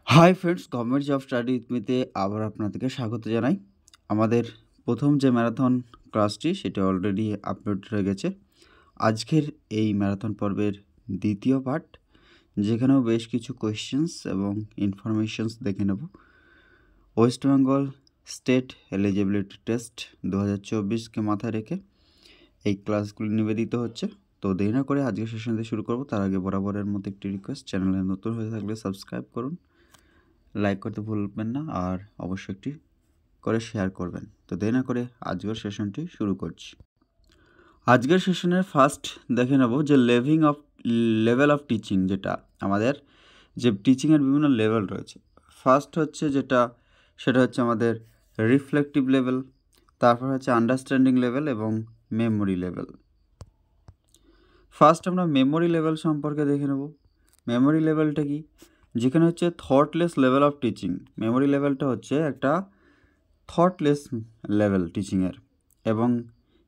High friends, government job study with মিতে আবার আপনাদেরকে স্বাগত জানাই। আমাদের প্রথম যে ম্যারাথন ক্লাসটি সেটা অলরেডি আপলোড হয়ে গেছে। আজকের এই ম্যারাথন পর্বের দ্বিতীয় পার্ট, যেখানেও বেশ কিছু কোয়েশ্চেন্স এবং ইনফরমেশনস দেখে নেব। West Bengal state eligibility test 2024কে মাথায় রেখে এই ক্লাসগুলি নিবেদিত হচ্ছে। তো দেরি না করে আজকের সেশন দিয়ে শুরু করব। তার আগে বরাবরের মতো একটি রিকোয়েস্ট, চ্যানেলে নতুন হয়ে থাকলে সাবস্ক্রাইব করুন, লাইক করতে ভুলবেন না, আর অবশ্যই একটি করে শেয়ার করবেন। তো দেরি না করে আজকের সেশনটি শুরু করছি। আজকের সেশনের ফার্স্ট দেখে নেব যে লেভেল অফ টিচিং, যেটা আমাদের যে টিচিংয়ের বিভিন্ন লেভেল রয়েছে। ফার্স্ট হচ্ছে সেটা হচ্ছে আমাদের রিফ্লেক্টিভ লেভেল, তারপর হচ্ছে আন্ডারস্ট্যান্ডিং লেভেল এবং মেমোরি লেভেল। ফার্স্ট আমরা মেমোরি লেভেল সম্পর্কে দেখে নেব। মেমোরি লেভেলটা কি? যেখানে হচ্ছে thoughtless level of teaching. Memory লেভেলটা হচ্ছে একটা থটলেস লেভেল টিচিংয়ের, এবং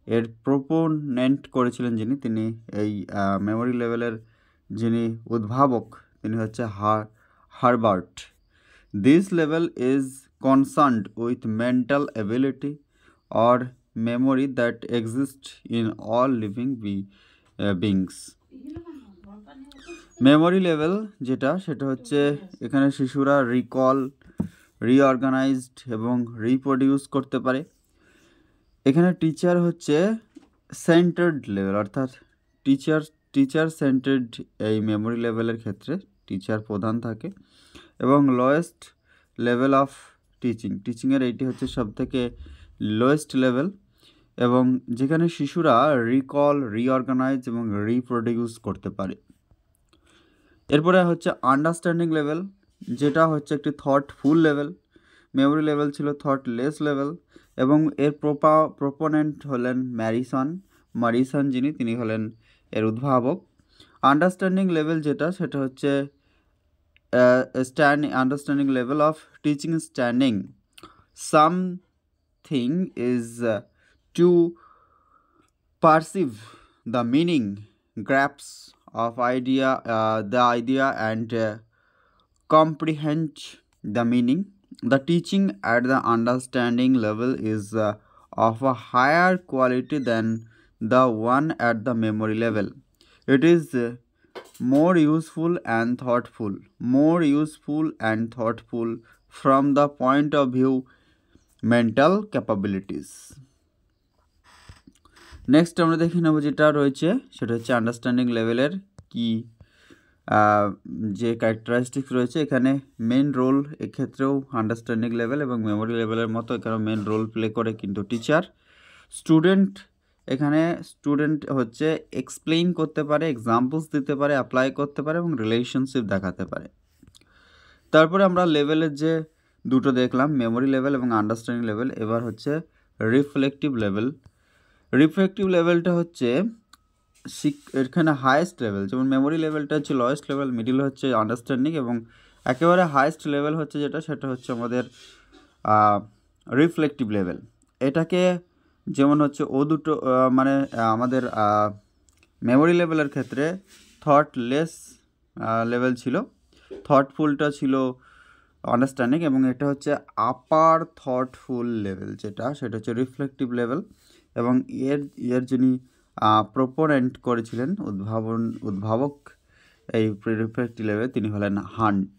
এর প্রোপোনেন্ট করেছিলেন তিনি এই মেমোরি লেভেলের যিনি উদ্ভাবক, তিনি হচ্ছে Herbert. This level is concerned with mental ability or memory that exist in all living beings. Memory level সেটা হচ্ছে এখানে শিশুরা রিকল, রিঅর্গানাইজড এবং রিপ্রডিউস করতে পারে। এখানে টিচার হচ্ছে সেন্টার্ড লেভেল, অর্থাৎ টিচার সেন্টার্ড এই মেমোরি লেভেলের ক্ষেত্রে টিচার প্রধান থাকে। এবং লোয়েস্ট লেভেল অফ টিচিংয়ের এইটি হচ্ছে সবথেকে লোয়েস্ট লেভেল, এবং যেখানে শিশুরা রিকল, রিঅর্গানাইজ এবং রিপ্রডিউস করতে পারে। এরপরে হচ্ছে আন্ডারস্ট্যান্ডিং লেভেল, যেটা হচ্ছে একটি থটফুল লেভেল। মেমোরি লেভেল ছিল থটলেস লেভেল, এবং এর প্রোপোনেন্ট হলেন মরিসন, তিনি হলেন এর উদ্ভাবক। আন্ডারস্ট্যান্ডিং লেভেল সেটা হচ্ছে understanding level of teaching standing something is to perceive the meaning, grasp of the idea and comprehend the meaning. The teaching at the understanding level is of a higher quality than the one at the memory level. It is more useful and thoughtful from the point of view mental capabilities. Next আমরা দেখে নেব যেটা রয়েছে সেটা হচ্ছে understanding লেভেলের কি যে ক্যারেক্টারিস্টিক্স রয়েছে। এখানে মেন রোল এক্ষেত্রেও আন্ডারস্ট্যান্ডিং লেভেল এবং মেমোরি লেভেলের মতো এখানেও মেন রোল প্লে করে কিন্তু টিচার। স্টুডেন্ট হচ্ছে এক্সপ্লেইন করতে পারে, এক্সাম্পলস দিতে পারে, অ্যাপ্লাই করতে পারে এবং রিলেশনশিপ দেখাতে পারে। তারপরে আমরা লেভেলের যে দুটো দেখলাম, মেমোরি লেভেল এবং আন্ডারস্ট্যান্ডিং লেভেল। এবার হচ্ছে রিফ্লেক্টিভ লেভেলটা হচ্ছে এখানে হায়েস্ট লেভেল। যেমন মেমোরি লেভেলটা হচ্ছে লোয়েস্ট লেভেল, মিডিল হচ্ছে আন্ডারস্ট্যান্ডিং, এবং একেবারে হায়েস্ট লেভেল হচ্ছে সেটা হচ্ছে আমাদের রিফ্লেক্টিভ লেভেল। এটাকে যেমন হচ্ছে দুটো মানে আমাদের মেমোরি লেভেলের ক্ষেত্রে থটলেস লেভেল ছিল, থটফুলটা ছিল আন্ডারস্ট্যান্ডিং, এবং এটা হচ্ছে আপার থটফুল লেভেল সেটা হচ্ছে রিফ্লেক্টিভ লেভেল। এবং এর যিনি প্রোপোনেন্ট করেছিলেন, উদ্ভাবক এই রিফ্লেক্টিভ লেভেল, তিনি হলেন হান্ট।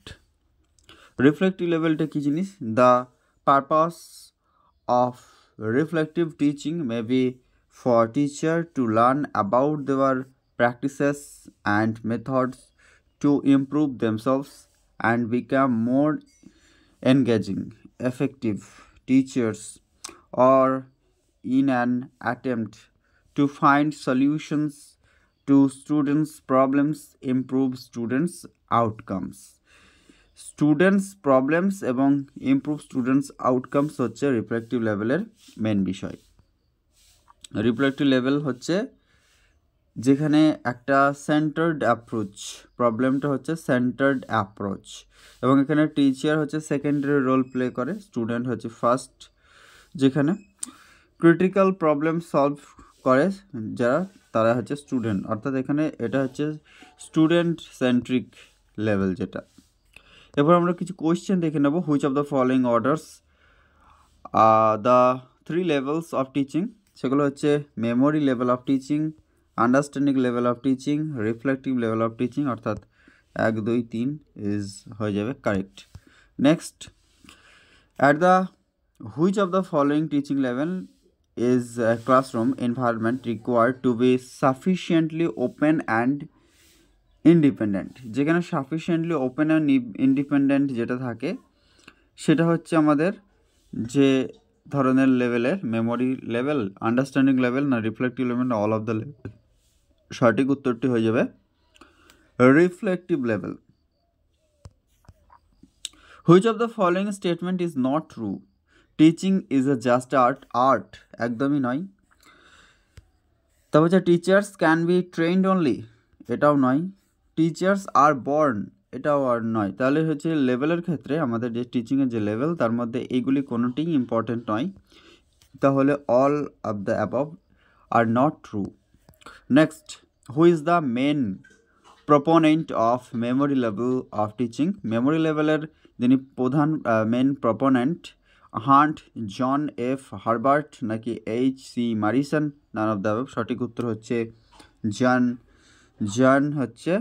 রিফ্লেক্টিভ লেভেলটা কী জিনিস? The purpose of reflective teaching may be for teacher to learn about their practices and methods to improve themselves and become more engaging, effective teachers, or in an attempt to find solutions to students' problems, improve students' outcomes. Students problems এবং improve students outcomes হচ্ছে reflective লেভেলের main বিষয়। Reflective level হচ্ছে যেখানে একটা centred approach, প্রবলেমটা হচ্ছে centred approach, এবং এখানে টিচার হচ্ছে সেকেন্ডারি রোল প্লে করে, স্টুডেন্ট হচ্ছে ফার্স্ট, যেখানে ক্রিটিক্যাল প্রবলেম সলভ করে তারা হচ্ছে স্টুডেন্ট। অর্থাৎ এখানে এটা হচ্ছে স্টুডেন্ট সেন্ট্রিক লেভেল যেটা। এরপর আমরা কিছু কোয়েশ্চেন দেখে নেব। Which of the following orders the 3 levels of teaching, সেগুলো হচ্ছে memory level of teaching, understanding level of teaching, reflective level of teaching, অর্থাৎ 1 2 3 ইজ হয়ে যাবে correct. Next, at the which of the following teaching level is a classroom environment required to be sufficiently open and independent, যেখানে sufficiently open and independent যেটা থাকে সেটা হচ্ছে আমাদের যে ধরনের লেভেলের, মেমোরি লেভেল, আন্ডারস্ট্যান্ডিং লেভেল না রিফ্লেক্টিভ লেভেল না অল অফ দ্য লেভেল। সঠিক উত্তরটি হয়ে যাবে reflective level. Which of the following statement is not true? Teaching is a just art, একদমই নয়। তবে হচ্ছে teachers can be trend only, এটাও নয়। টিচার্স আর বর্ন, এটাও আর নয়। তাহলে হচ্ছে লেভেলের ক্ষেত্রে আমাদের যে টিচিংয়ের যে লেভেল তার মধ্যে এইগুলি কোনোটিই ইম্পর্টেন্ট নয়, তাহলে all of the above are not true. Next, who is the main proponent of memory level of teaching? Memory লেভেলের যিনি প্রধান main proponent, Hunt, John F Herbart নাকি H.C. Morrison? None of the above. সঠিক উত্তর হচ্ছে জন হচ্ছে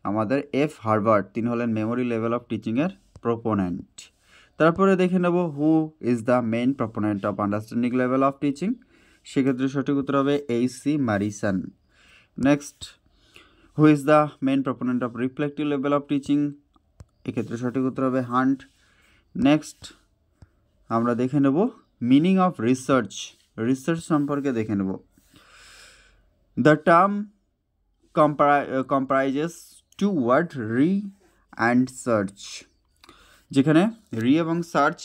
আমাদের F Herbart, তিনি হলেন মেমোরি লেভেল অফ টিচিংয়ের প্রপোনেন্ট। তারপরে দেখে নেব who is the main proponent of understanding level of teaching? সেক্ষেত্রে সঠিক উত্তর হবে H.C. Morrison. Next, who is the main proponent of reflective level of teaching? এক্ষেত্রে সঠিক উত্তর হবে হান্ট। নেক্সট, আমরা দেখে নেব মিনিং অফ রিসার্চ, রিসার্চ সম্পর্কে দেখে নেব। The term comprises two word re and search, যেখানে রি এবং সার্চ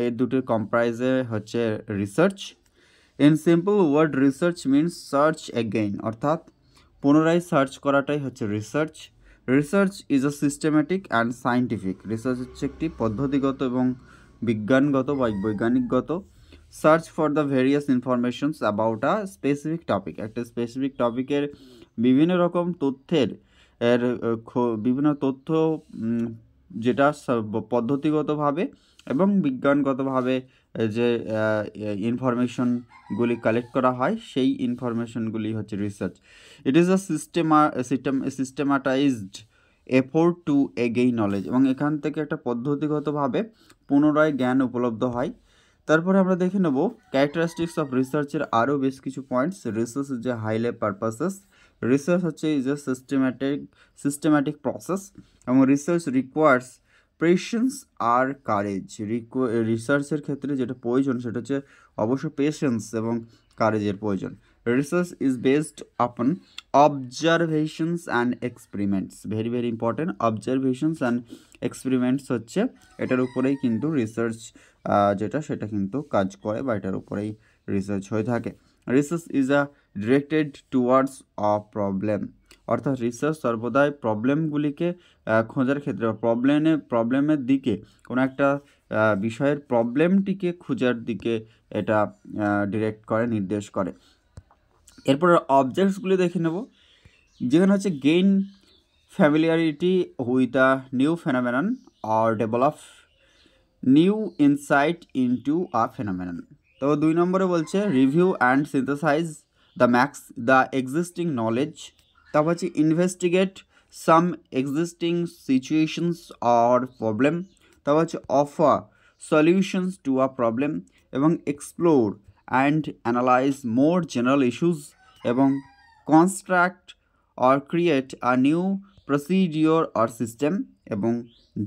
এই দুটির কম্প্রাইজে হচ্ছে research. In simple word research means search again, অর্থাৎ পুনরায় সার্চ করাটাই হচ্ছে research. Research is a systematic and scientific, research হচ্ছে একটি পদ্ধতিগত এবং বিজ্ঞানগত বা বৈজ্ঞানিকগত। Search for the various informations about a specific topic, একটা স্পেসিফিক টপিকের বিভিন্ন রকম তথ্যের বিভিন্ন তথ্য যেটা পদ্ধতিগতভাবে এবং বিজ্ঞানগতভাবে যে ইনফরমেশনগুলি কালেক্ট করা হয় সেই ইনফরমেশনগুলি হচ্ছে research. It is a systematized effort to again knowledge, এবং এখান থেকে একটা পদ্ধতিগতভাবে পুনরায় জ্ঞান উপলব্ধ হয়। তারপরে আমরা দেখে নেব ক্যারেক্টারিস্টিক্স অফ রিসার্চের আরও বেশ কিছু points. Research is a highly purposes, research হচ্ছে ইজ এ সিস্টেম্যাটিক প্রসেস, এবং রিসার্চ রিকোয়ার্স পেশেন্স আর কারেজ। রিসার্চের ক্ষেত্রে যেটা প্রয়োজন সেটা হচ্ছে অবশ্য পেশেন্স এবং কারেজের প্রয়োজন। রিসার্চ ইজ বেসড আপন observations and experiments, very very important. Observations and experiments হচ্ছে এটার উপরেই কিন্তু রিসার্চ যেটা সেটা কিন্তু কাজ করে বা এটার উপরেই রিসার্চ হয়ে থাকে। Research is a directed towards a problem, অর্থাৎ রিসার্চ সর্বদাই প্রবলেমগুলিকে খোঁজার ক্ষেত্রে প্রবলেমের দিকে কোনো একটা বিষয়ের প্রবলেমটিকে খোঁজার দিকে এটা ডিরেক্ট করে, নির্দেশ করে। এরপর অবজেক্টসগুলি দেখে নেব, যেখানে হচ্ছে gain familiarity with a new phenomenon or develop new insight into a phenomenon. তো 2 নম্বরে বলছে review and synthesise the existing knowledge. তারপর হচ্ছে investigate some existing situations or problem. তারপর হচ্ছে offer solutions to a problem, এবং explore and analyse more general issues, এবং construct or create a new procedure or system, এবং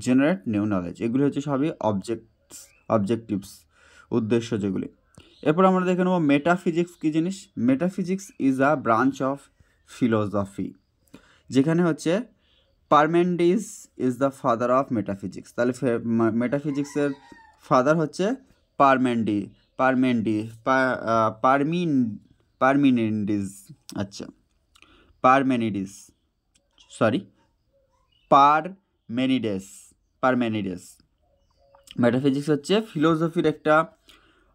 generate new knowledge. এগুলি হচ্ছে সবই অবজেক্টিভস, উদ্দেশ্য যেগুলি। এরপর আমরা দেখে নেব মেটাফিজিক্স কী জিনিস। Metaphysics is a branch of philosophy, যেখানে হচ্ছে Parmenides is the father of metaphysics. তাহলে মেটাফিজিক্সের ফাদার হচ্ছে পারমেন্ডিস। আচ্ছা, পারমেনিডেস। মেটাফিজিক্স হচ্ছে ফিলোসফির একটা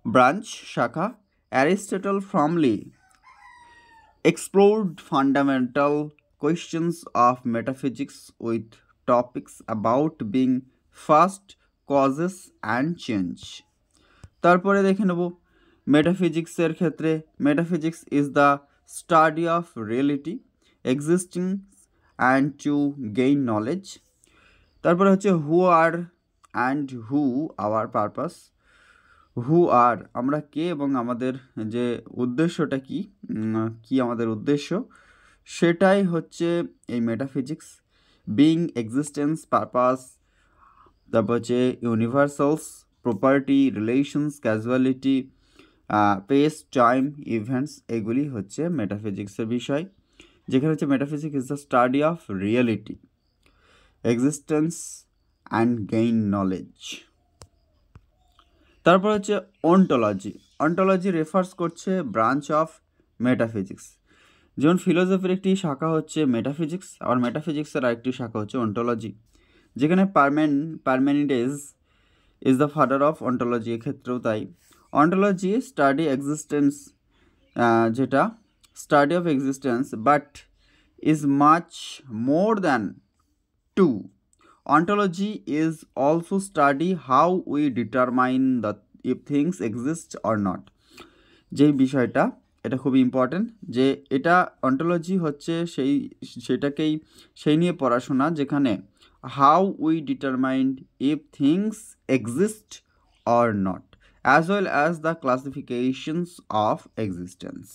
ব্রাঞ্চ, শাখা। Aristotle formally explored fundamental questions of metaphysics with topics about being first causes and change. তারপরে দেখে নেব মেটাফিজিক্সের ক্ষেত্রে metaphysics is the study of reality existing and to gain knowledge. তারপরে হচ্ছে হু আর অ্যান্ড হু আওয়ার পারপাস। হু আর আমরা কে এবং আমাদের যে উদ্দেশ্যটা কি আমাদের উদ্দেশ্য সেটাই হচ্ছে এই মেটাফিজিক্স। বিং, এক্সিস্টেন্স, পারপাস, তারপর হচ্ছে universals, property, relations, causality, space, time, events, এগুলি হচ্ছে মেটাফিজিক্সের বিষয়, যেখানে হচ্ছে metaphysics is the study of reality existence and gain knowledge. তারপর হচ্ছে অন্টোলজি। অন্টোলজি রেফার্স করছে ব্রাঞ্চ অফ মেটাফিজিক্স। যেমন ফিলোসফির একটি শাখা হচ্ছে মেটাফিজিক্স, আর মেটাফিজিক্সের আরেকটি শাখা হচ্ছে অন্টোলজি, যেখানে Parmenides is the father of ontology, এক্ষেত্রেও তাই। অন্টোলজি স্টাডি এক্সিস্টেন্স, যেটা study of existence, but is much more than to. Ontology is also study how we determine the if things exist or not. যেই বিষয়টা এটা খুব important, যে এটা ontology হচ্ছে সেই নিয়ে পড়াশোনা যেখানে how we determined if things exist or not, as well as the classifications of existence.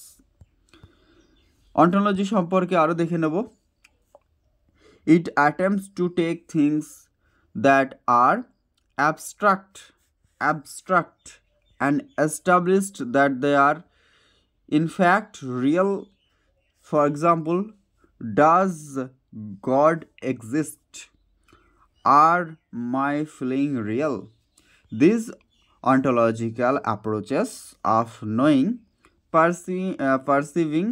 Ontology সম্পর্কে আরও দেখে নেব। It attempts to take things that are abstract and established that they are in fact real. For example, does God exist? Are my feeling real? These ontological approaches of knowing, perceiving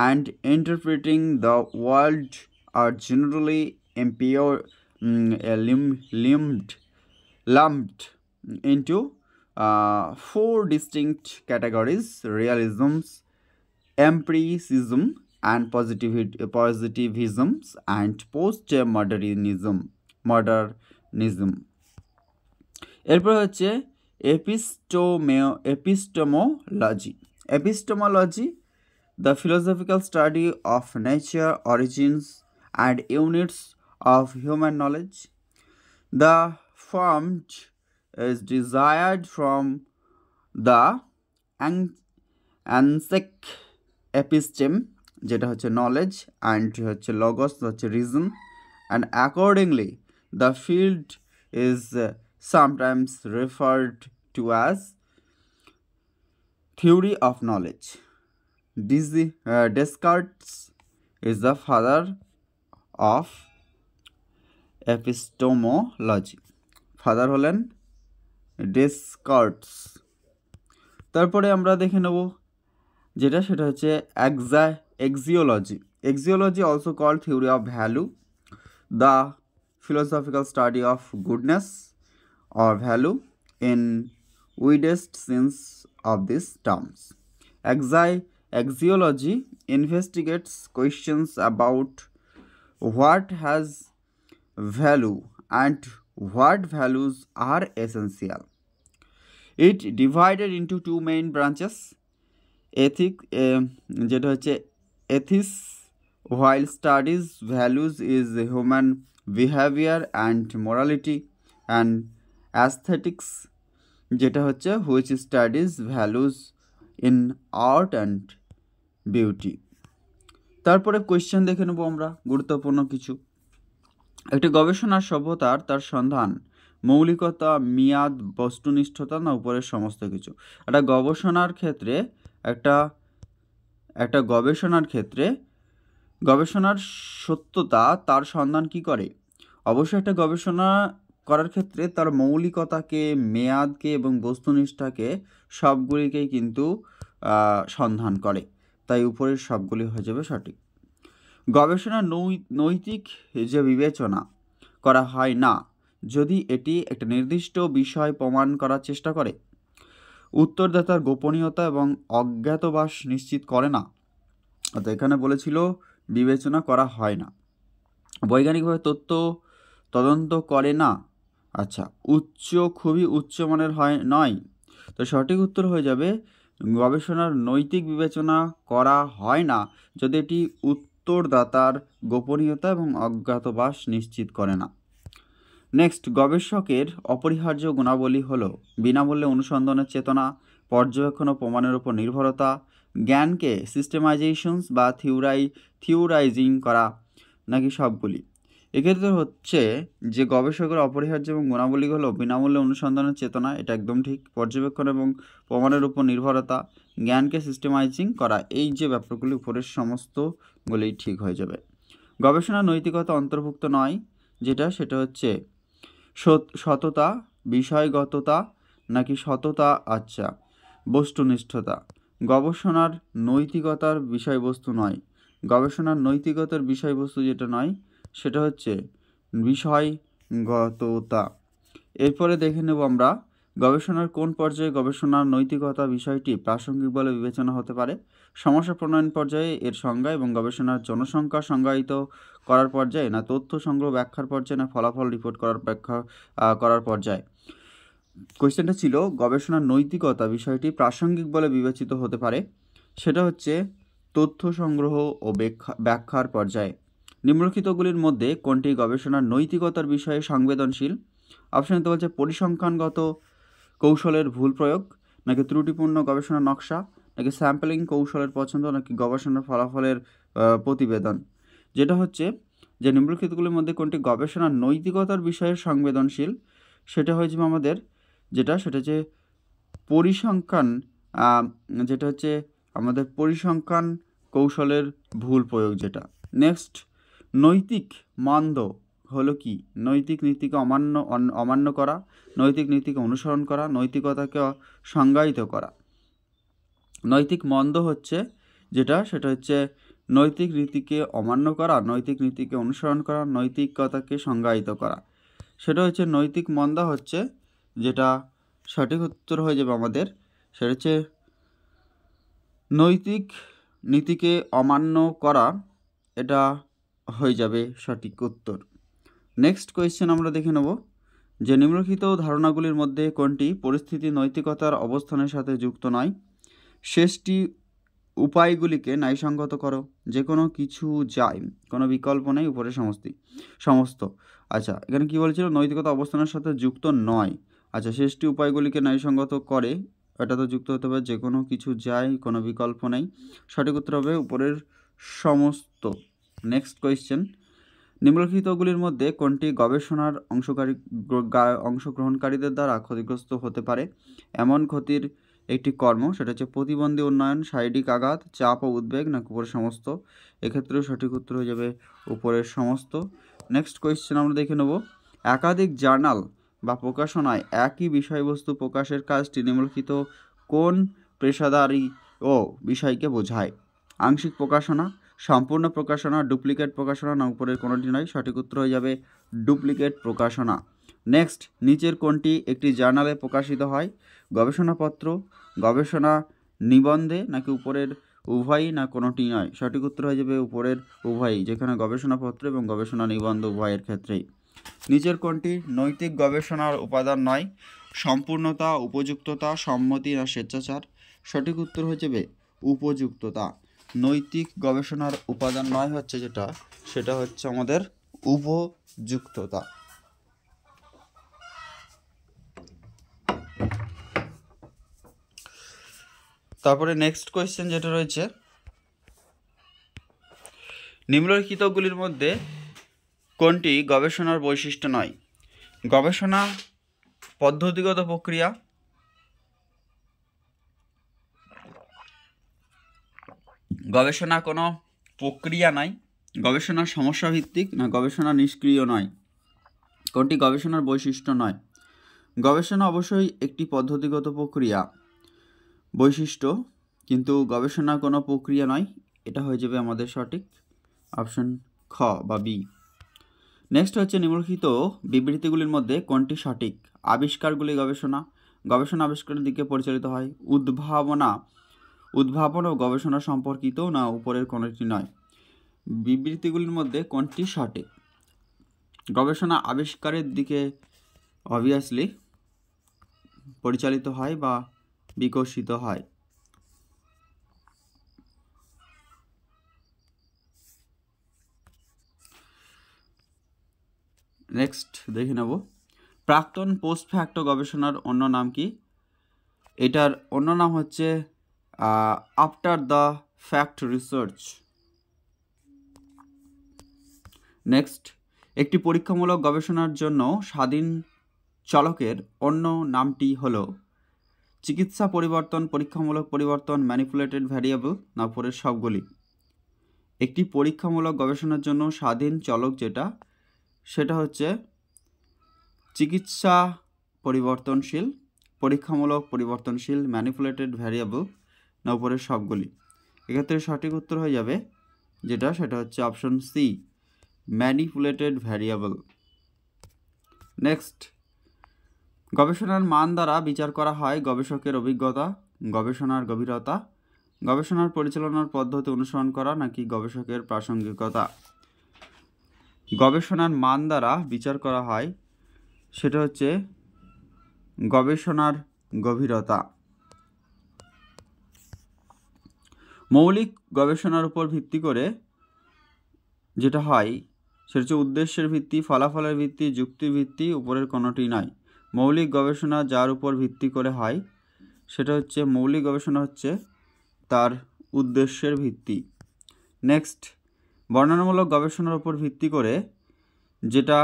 and interpreting the world are generally lumped into four distinct categories: realisms, empiricism, and positivisms, and postmodernism. এরপর হচ্ছে epistemology, the philosophical study of nature, origins, and units of human knowledge. The form is desired from the ansek episteme, যেটা হচ্ছে knowledge, and হচ্ছে logos হচ্ছে reason, and accordingly the field is sometimes referred to as theory of knowledge. Descartes is the father of epistemology. Father হলেন Descartes. তারপরে আমরা দেখে নেব সেটা হচ্ছে axiology. Axiology also called theory of value, the philosophical study of goodness or value in widest sense of these terms. Axiology investigates questions about what has value and what values are essential. It divided into two main branches: ethics, while studies values is human behavior and morality, and aesthetics, which studies values in art and beauty. তারপরে question দেখে নেব আমরা গুরুত্বপূর্ণ কিছু। একটি গবেষণার সভ্যতার তার সন্ধান, মৌলিকতা, মেয়াদ, বস্তুনিষ্ঠতা না উপরের সমস্ত কিছু। একটা গবেষণার ক্ষেত্রে গবেষণার সত্যতা তার সন্ধান কি করে? অবশ্যই একটা গবেষণা করার ক্ষেত্রে তার মৌলিকতাকে, মেয়াদকে এবং বস্তুনিষ্ঠাকে সবগুলিকেই কিন্তু সন্ধান করে, তাই উপরের সবগুলি হয়ে যাবে সঠিক। গবেষণা নৈতিক যে বিবেচনা করা হয় না যদি এটি একটা নির্দিষ্ট বিষয় প্রমাণ করার চেষ্টা করে, উত্তরদাতার গোপনীয়তা এবং অজ্ঞাতবাস নিশ্চিত করে না। অর্থাৎ এখানে বলেছিল বিবেচনা করা হয় না। বৈজ্ঞানিকভাবে তথ্য তদন্ত করে না। আচ্ছা, উচ্চ খুবই উচ্চমানের নয়। তো সঠিক উত্তর হয়ে যাবে গবেষণার নৈতিক বিবেচনা করা হয় না যদি এটি উত্তরদাতার গোপনীয়তা এবং অজ্ঞাতবাস নিশ্চিত করে না। নেক্সট, গবেষকের অপরিহার্য গুণাবলী হলো বিনামূল্যে অনুসন্ধানের চেতনা, পর্যবেক্ষণ ও প্রমাণের উপর নির্ভরতা, জ্ঞানকে সিস্টেমাইজেশনস বা থিওরাইজিং করা, নাকি সবগুলি। এক্ষেত্রে হচ্ছে যে গবেষকের অপরিহার্য এবং গুণাবলী হলো বিনামূল্যে অনুসন্ধানের চেতনা, এটা একদম ঠিক, পর্যবেক্ষণ এবং প্রমাণের উপর নির্ভরতা, জ্ঞানকে সিস্টেমাইজিং করা, এই যে ব্যাপারগুলি উপরের সমস্তগুলি ঠিক হয়ে যাবে। গবেষণা নৈতিকতা অন্তর্ভুক্ত নয়, সেটা হচ্ছে সততা, বিষয়গততা, নাকি সততা, আচ্ছা, বস্তুনিষ্ঠতা। গবেষণার নৈতিকতার বিষয়বস্তু নয়, গবেষণার নৈতিকতার বিষয়বস্তু যেটা নয় সেটা হচ্ছে বিষয়গততা। এরপরে দেখে নেব আমরা গবেষণার কোন পর্যায়ে গবেষণার নৈতিকতা বিষয়টি প্রাসঙ্গিক বলে বিবেচনা হতে পারে। সমস্যা প্রণয়ন পর্যায়ে এর সংজ্ঞা এবং গবেষণার জনসংখ্যা সংজ্ঞায়িত করার পর্যায়ে, না তথ্য সংগ্রহ ব্যাখ্যার পর্যায়ে, না ফলাফল রিপোর্ট করার পর্যায়ে। কোয়েশ্চেনটা ছিল গবেষণার নৈতিকতা বিষয়টি প্রাসঙ্গিক বলে বিবেচিত হতে পারে, সেটা হচ্ছে তথ্য সংগ্রহ ও ব্যাখ্যার পর্যায়ে। নিম্নলিখিতগুলির মধ্যে কোনটি গবেষণার নৈতিকতার বিষয়ে সংবেদনশীল? অপশানতে বলছে পরিসংখ্যানগত কৌশলের ভুল প্রয়োগ, নাকি ত্রুটিপূর্ণ গবেষণা নকশা, নাকি স্যাম্পলিং কৌশলের পছন্দ, নাকি গবেষণার ফলাফলের প্রতিবেদন। যেটা হচ্ছে যে নিম্নলিখিতগুলির মধ্যে কোনটি গবেষণার নৈতিকতার বিষয়ে সংবেদনশীল, সেটা হয়েছে আমাদের সেটা হচ্ছে পরিসংখ্যান, যেটা হচ্ছে আমাদের পরিসংখ্যান কৌশলের ভুল প্রয়োগ যেটা। নেক্সট, নৈতিক মন্দ হলো কি? নৈতিক নীতিকে অমান্য করা, নৈতিক নীতিকে অনুসরণ করা, নৈতিকতাকে সংজ্ঞায়িত করা। নৈতিক মন্দ হচ্ছে সেটা হচ্ছে নৈতিক নীতিকে অমান্য করা, নৈতিক নীতিকে অনুসরণ করা, নৈতিকতাকে সংজ্ঞায়িত করা। সেটা হচ্ছে নৈতিক মন্দা হচ্ছে যেটা সঠিক উত্তর হয়ে যাবে আমাদের, সেটা হচ্ছে নৈতিক নীতিকে অমান্য করা, এটা হয়ে যাবে সঠিক উত্তর। নেক্সট কোয়েশ্চেন আমরা দেখে নেব যে নিম্নলিখিত ধারণাগুলির মধ্যে কোনটি পরিস্থিতি নৈতিকতার অবস্থানের সাথে যুক্ত নয়। শেষটি উপায়গুলিকে ন্যায়সঙ্গত করো, যে কোনো কিছু যায়, কোনো বিকল্প নেই, উপরে সমস্ত। আচ্ছা, এখানে কি বলেছিল? নৈতিকতা অবস্থানের সাথে যুক্ত নয়। আচ্ছা, শেষটি উপায়গুলিকে ন্যায়সঙ্গত করে, এটা তো যুক্ত হতে হবে, যে কোনো কিছু যায়, কোনো বিকল্প নেই। সঠিক উত্তর হবে উপরের সমস্ত। নেক্সট কোয়েশ্চেন, নিম্নলিখিতগুলির মধ্যে কোনটি গবেষণার অংশগ্রহণকারীদের দ্বারা ক্ষতিগ্রস্ত হতে পারে? এমন ক্ষতির একটি কর্ম, সেটা হচ্ছে প্রতিবন্ধী উন্নয়ন, শারীরিক আঘাত, চাপ ও উদ্বেগ, না উপরের সমস্ত। এক্ষেত্রেও সঠিক উত্তর হয়ে যাবে উপরের সমস্ত। নেক্সট কোয়েশ্চেন আমরা দেখে নেব, একাধিক জার্নাল বা প্রকাশনায় একই বিষয়বস্তু প্রকাশের কাজটি নিম্নলিখিত কোন পেশাদারি ও বিষয়কে বোঝায়? আংশিক প্রকাশনা, সম্পূর্ণ প্রকাশনা, ডুপ্লিকেট প্রকাশনা, না উপরের কোনোটি নয়। সঠিক উত্তর হয়ে যাবে ডুপ্লিকেট প্রকাশনা। নেক্সট, নিচের কোনটি একটি জার্নালে প্রকাশিত হয়? গবেষণাপত্র, গবেষণা নিবন্ধে, নাকি উপরের উভয়ই, না কোনোটি নয়। সঠিক উত্তর হয়ে যাবে উপরের উভয়ই, যেখানে গবেষণাপত্র এবং গবেষণা নিবন্ধ উভয়ের ক্ষেত্রেই। নিচের কোনটি নৈতিক গবেষণার উপাদান নয়? সম্পূর্ণতা, উপযুক্ততা, সম্মতি, না স্বেচ্ছাচার। সঠিক উত্তর হয়ে যাবে উপযুক্ততা। নৈতিক গবেষণার উপাদান নয় হচ্ছে সেটা হচ্ছে আমাদের উপযুক্ততা। তারপরে নেক্সট কোয়েশ্চেন যেটা রয়েছে, নিম্নলিখিতগুলির মধ্যে কোনটি গবেষণার বৈশিষ্ট্য নয়? গবেষণা পদ্ধতিগত প্রক্রিয়া, গবেষণা কোনো প্রক্রিয়া নয়, গবেষণা সমস্যা ভিত্তিক, না গবেষণা নিষ্ক্রিয় নয়। কোনটি গবেষণার বৈশিষ্ট্য নয়? গবেষণা অবশ্যই একটি পদ্ধতিগত প্রক্রিয়া বৈশিষ্ট্য, কিন্তু গবেষণা কোনো প্রক্রিয়া নয়। এটা হয়ে যাবে আমাদের সঠিক অপশন খ বা বি। নেক্সট হচ্ছে নিম্নলিখিত বিবৃতিগুলির মধ্যে কোনটি সঠিক? আবিষ্কারগুলি গবেষণা আবিষ্কারের দিকে পরিচালিত হয়। উদ্ভাবন ও গবেষণা সম্পর্কিত, না উপরের কোনটি নয়। বিবৃতিগুলির মধ্যে কোনটি সঠিক? গবেষণা আবিষ্কারের দিকে অবভিয়াসলি পরিচালিত হয় বা বিকশিত হয়। নেক্সট দেখে নেব, প্রাক্তন পোস্ট ফ্যাক্টো গবেষণার অন্য নাম কি? এটার অন্য নাম হচ্ছে after the fact research. Next, একটি পরীক্ষামূলক গবেষণার জন্য স্বাধীন চলকের অন্য নামটি হলো চিকিৎসা পরিবর্তন, পরীক্ষামূলক পরিবর্তন, ম্যানিপুলেটেড ভ্যারিয়েবল না উপরের সবগুলি? একটি পরীক্ষামূলক গবেষণার জন্য স্বাধীন চলক যেটা, সেটা হচ্ছে চিকিৎসা পরিবর্তনশীল, পরীক্ষামূলক পরিবর্তনশীল, ম্যানিপুলেটেড ভ্যারিয়েবল না উপরের সবগুলি? এক্ষেত্রে সঠিক উত্তর হয়ে যাবে যেটা, সেটা হচ্ছে option C, manipulated variable. Next, গবেষণার মান দ্বারা বিচার করা হয় গবেষকের অভিজ্ঞতা, গবেষণার গভীরতা, গবেষণার পরিচালনার পদ্ধতি অনুসরণ করা নাকি গবেষকের প্রাসঙ্গিকতা? গবেষণার মান দ্বারা বিচার করা হয় সেটা হচ্ছে গবেষণার গভীরতা। মৌলিক গবেষণার উপর ভিত্তি করে যেটা হয় সেটা হচ্ছে উদ্দেশ্যের ভিত্তি, ফলাফলের ভিত্তি, যুক্তির ভিত্তি, উপরের কোনোটি নয়। মৌলিক গবেষণা যার উপর ভিত্তি করে হয় সেটা হচ্ছে, মৌলিক গবেষণা হচ্ছে তার উদ্দেশ্যের ভিত্তি। নেক্সট, বর্ণনামূলক গবেষণার উপর ভিত্তি করে যেটা,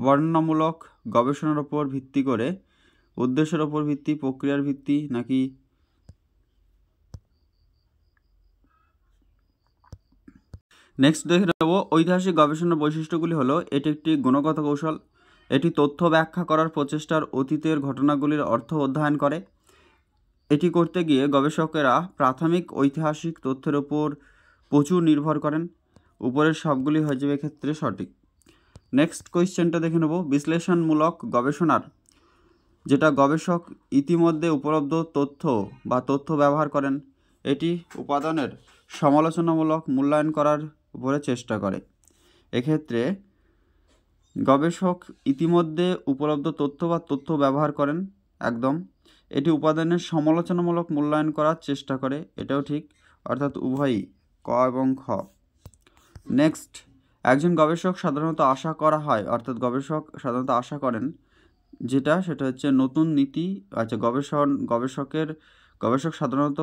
বর্ণনামূলক গবেষণার উপর ভিত্তি করে উদ্দেশ্যের উপর ভিত্তি, প্রক্রিয়ার ভিত্তি নাকি? নেক্সট দেখে নেব, ঐতিহাসিক গবেষণার বৈশিষ্ট্যগুলি হলো, এটি একটি গুণগত কৌশল, এটি তথ্য ব্যাখ্যা করার প্রচেষ্টার অতীতের ঘটনাগুলির অর্থ অধ্যয়ন করে, এটি করতে গিয়ে গবেষকেরা প্রাথমিক ঐতিহাসিক তথ্যের উপর প্রচুর নির্ভর করেন। উপরের সবগুলি হয়ে যাবে ক্ষেত্রে সঠিক। নেক্সট কোয়েশ্চেনটা দেখে নেব, বিশ্লেষণমূলক গবেষণার যেটা গবেষক ইতিমধ্যে উপলব্ধ তথ্য বা তথ্য ব্যবহার করেন, এটি উপাদানের সমালোচনামূলক মূল্যায়ন করার উপরে চেষ্টা করে। এক্ষেত্রে গবেষক ইতিমধ্যে উপলব্ধ তথ্য বা তথ্য ব্যবহার করেন, একদম। এটি উপাদানের সমালোচনামূলক মূল্যায়ন করার চেষ্টা করে, এটাও ঠিক, অর্থাৎ উভয়ই, ক এবং খ। নেক্সট, একজন গবেষক সাধারণত আশা করা হয়, অর্থাৎ গবেষক সাধারণত আশা করেন যেটা, সেটা হচ্ছে নতুন নীতি, আচ্ছা গবেষক সাধারণত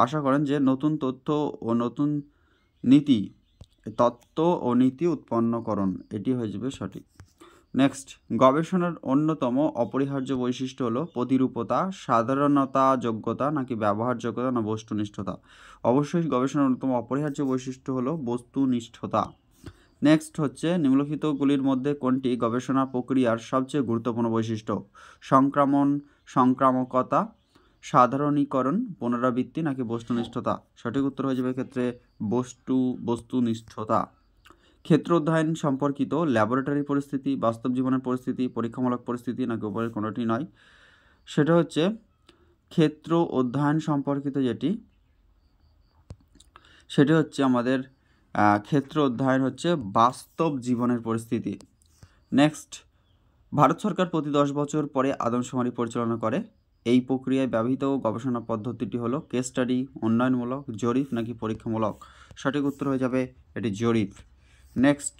আশা করেন যে নতুন তথ্য ও নতুন নীতি, তত্ত্ব ও নীতি উৎপন্নকরণ, এটি হয়ে যাবে সঠিক। নেক্সট, গবেষণার অন্যতম অপরিহার্য বৈশিষ্ট্য হলো প্রতিরূপতা, সাধারণতা, যোগ্যতা নাকি ব্যবহারযোগ্যতা না বস্তুনিষ্ঠতা? অবশ্যই গবেষণার অন্যতম অপরিহার্য বৈশিষ্ট্য হলো বস্তুনিষ্ঠতা। নেক্সট হচ্ছে, নিম্নলিখিতগুলির মধ্যে কোনটি গবেষণা প্রক্রিয়ার সবচেয়ে গুরুত্বপূর্ণ বৈশিষ্ট্য? সংক্রামকতা, সাধারণীকরণ, পুনরাবৃত্তি নাকি বস্তুনিষ্ঠতা? সঠিক উত্তর হয়ে যাবে ক্ষেত্রে বস্তুনিষ্ঠতা। ক্ষেত্র অধ্যয়ন সম্পর্কিত ল্যাবরেটরি পরিস্থিতি, বাস্তব জীবনের পরিস্থিতি, পরীক্ষামূলক পরিস্থিতি নাকি উপরের কোনোটি নয়? সেটা হচ্ছে ক্ষেত্র অধ্যয়ন সম্পর্কিত যেটি, সেটি হচ্ছে আমাদের ক্ষেত্র অধ্যয়ন হচ্ছে বাস্তব জীবনের পরিস্থিতি। নেক্সট, ভারত সরকার প্রতি 10 বছর পরে আদমশুমারি পরিচালনা করে, এই প্রক্রিয়ায় ব্যবহৃত গবেষণা পদ্ধতিটি হলো কেস স্টাডি, উন্নয়নমূলক, জরিপ নাকি পরীক্ষামূলক? সঠিক উত্তর হয়ে যাবে এটি জরিপ। নেক্সট,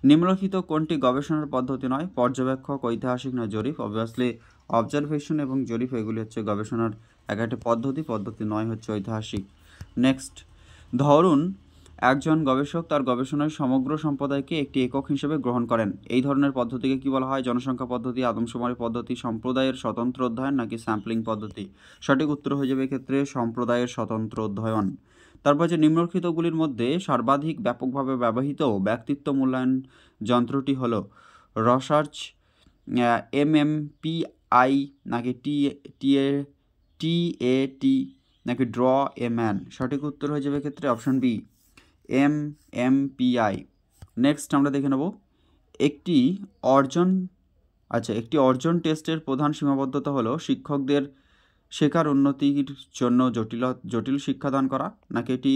নিম্নলিখিত কোনটি গবেষণার পদ্ধতি নয়? পর্যবেক্ষক, ঐতিহাসিক না জরিপ? অবভিয়াসলি অবজারভেশন এবং জরিপ, এগুলি হচ্ছে গবেষণার একটা পদ্ধতি নয় হচ্ছে ঐতিহাসিক। নেক্সট, ধরুন একজন গবেষক তার গবেষণায় সমগ্র সম্প্রদায়কে একটি একক হিসেবে গ্রহণ করেন, এই ধরনের পদ্ধতিকে কি বলা হয়? জনসংখ্যা পদ্ধতি, আদমশুমারি পদ্ধতি, সম্প্রদায়ের স্বতন্ত্র অধ্যয়ন নাকি স্যাম্পলিং পদ্ধতি? সঠিক উত্তর হয়ে যাবে ক্ষেত্রে সম্প্রদায়ের স্বতন্ত্র অধ্যয়ন। তারপর যে নিম্নলিখিতগুলির মধ্যে সর্বাধিক ব্যাপকভাবে ব্যবহৃত ব্যক্তিত্ব মূল্যায়ন যন্ত্রটি হলো রিসার্চ MMPI নাকি TAT নাকি ড্র এ ম্যান? সঠিক উত্তর হয়ে যাবে ক্ষেত্রে অপশন বি, MMPI। নেক্সট আমরা দেখে নেব, একটি অর্জন টেস্টের প্রধান সীমাবদ্ধতা হলো শিক্ষকদের শেখার উন্নতির জন্য জটিল শিক্ষাদান করা, নাকি এটি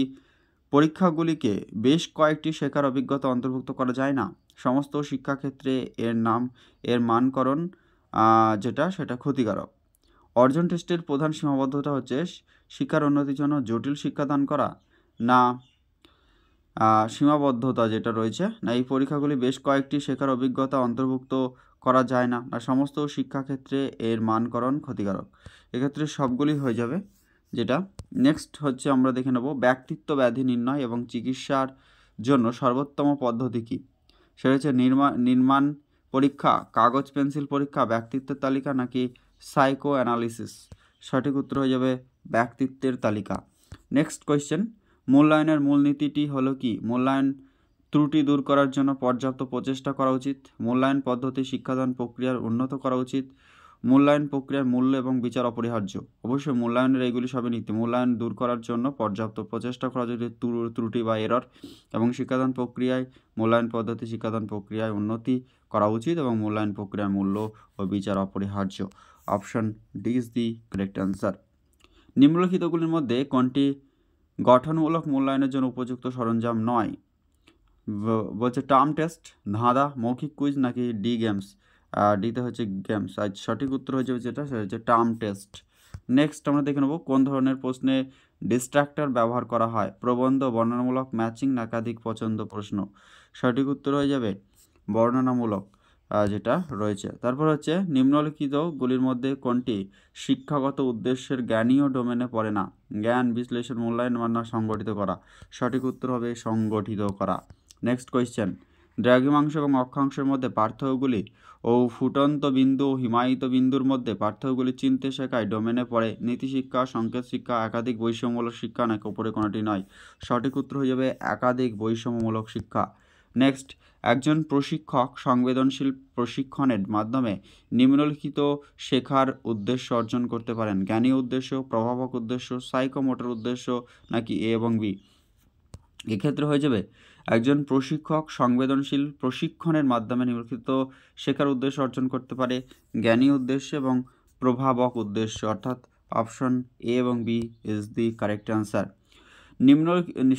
পরীক্ষাগুলিকে বেশ কয়েকটি শেখার অভিজ্ঞতা অন্তর্ভুক্ত করা যায় না? সমস্ত শিক্ষাক্ষেত্রে এর মানকরণ যেটা সেটা ক্ষতিকারক। অর্জন টেস্টের প্রধান সীমাবদ্ধতা হচ্ছে শিক্ষার উন্নতির জন্য জটিল শিক্ষাদান করা, না সীমাবদ্ধতা যেটা রয়েছে, না এই পরীক্ষাগুলি বেশ কয়েকটি শেখার অভিজ্ঞতা অন্তর্ভুক্ত করা যায় না, না সমস্ত শিক্ষাক্ষেত্রে এর মানকরণ ক্ষতিকারক। এক্ষেত্রে সবগুলি হয়ে যাবে যেটা। নেক্সট হচ্ছে আমরা দেখে নেব ব্যক্তিত্ব ব্যাধি নির্ণয় এবং চিকিৎসার জন্য সর্বোত্তম পদ্ধতি কী। সেটা হচ্ছে নির্মাণ পরীক্ষা, কাগজ পেন্সিল পরীক্ষা, ব্যক্তিত্বের তালিকা নাকি সাইকো অ্যানালিসিস। সঠিক উত্তর হয়ে যাবে ব্যক্তিত্বের তালিকা। নেক্সট কোয়েশ্চেন, মূল্যায়নের মূলনীতিটি হলো কি? মূল্যায়ন ত্রুটি দূর করার জন্য পর্যাপ্ত প্রচেষ্টা করা উচিত, মূল্যায়ন পদ্ধতি শিক্ষাদান প্রক্রিয়ার উন্নত করা উচিত, মূল্যায়ন প্রক্রিয়ার মূল্য এবং বিচার অপরিহার্য। অবশ্যই মূল্যায়নের এইগুলি সবই নীতি। মূল্যায়ন দূর করার জন্য পর্যাপ্ত প্রচেষ্টা করা যদি ত্রুটি বা এরর, এবং শিক্ষাদান প্রক্রিয়ায় মূল্যায়ন পদ্ধতি শিক্ষাদান প্রক্রিয়ায় উন্নতি করা উচিত, এবং মূল্যায়ন প্রক্রিয়ার মূল্য ও বিচার অপরিহার্য। Option D is the correct answer. নিম্নলিখিতগুলির মধ্যে কোনটি গঠনমূলক মূল্যায়নের জন্য উপযুক্ত সরঞ্জাম নয়? বলছে টার্ম টেস্ট, ধাঁধা, মৌখিক কুইজ নাকি ডি গেমস। ডিতে হচ্ছে গেমস। আজ সঠিক উত্তর হয়ে যাবে যেটা, সেটা হচ্ছে টার্ম টেস্ট। নেক্সট আমরা দেখে নেব কোন ধরনের প্রশ্নে ডিস্ট্রাক্টর ব্যবহার করা হয়? প্রবন্ধ, বর্ণনামূলক, ম্যাচিং না একাধিক পছন্দ প্রশ্ন। সঠিক উত্তর হয়ে যাবে বর্ণনামূলক যেটা রয়েছে। তারপর হচ্ছে নিম্নলিখিতগুলির মধ্যে কোনটি শিক্ষাগত উদ্দেশ্যের জ্ঞানীয় ডোমেনে পড়ে না? জ্ঞান, বিশ্লেষণ, মূল্যায়ন না সংগঠিত করা। সঠিক উত্তর হবে সংগঠিত করা। নেক্সট কোয়েশ্চেন, দ্রাঘিমাংশ এবং অক্ষাংশের মধ্যে পার্থক্যগুলি ও ফুটন্ত বিন্দু ও হিমায়িত বিন্দুর মধ্যে পার্থক্যগুলি চিনতে শেখায় ডোমেনে পড়ে নীতিশিক্ষা, সংকেত শিক্ষা, একাধিক বৈষম্যমূলক শিক্ষা নাকি উপরে কোনোটি নয়। সঠিক উত্তর হয়ে যাবে একাধিক বৈষম্যমূলক শিক্ষা। নেক্সট, একজন প্রশিক্ষক সংবেদনশীল প্রশিক্ষণের মাধ্যমে নিম্নলিখিত শেখার উদ্দেশ্য অর্জন করতে পারেন? জ্ঞানী উদ্দেশ্য, প্রভাবক উদ্দেশ্য, সাইকোমোটর উদ্দেশ্য নাকি এ এবং বি। এক্ষেত্রে হয়ে যাবে একজন প্রশিক্ষক সংবেদনশীল প্রশিক্ষণের মাধ্যমে নিম্নলিখিত শেখার উদ্দেশ্য অর্জন করতে পারে জ্ঞানী উদ্দেশ্য এবং প্রভাবক উদ্দেশ্য, অর্থাৎ অপশন এ এবং B is the correct answer. নিম্ন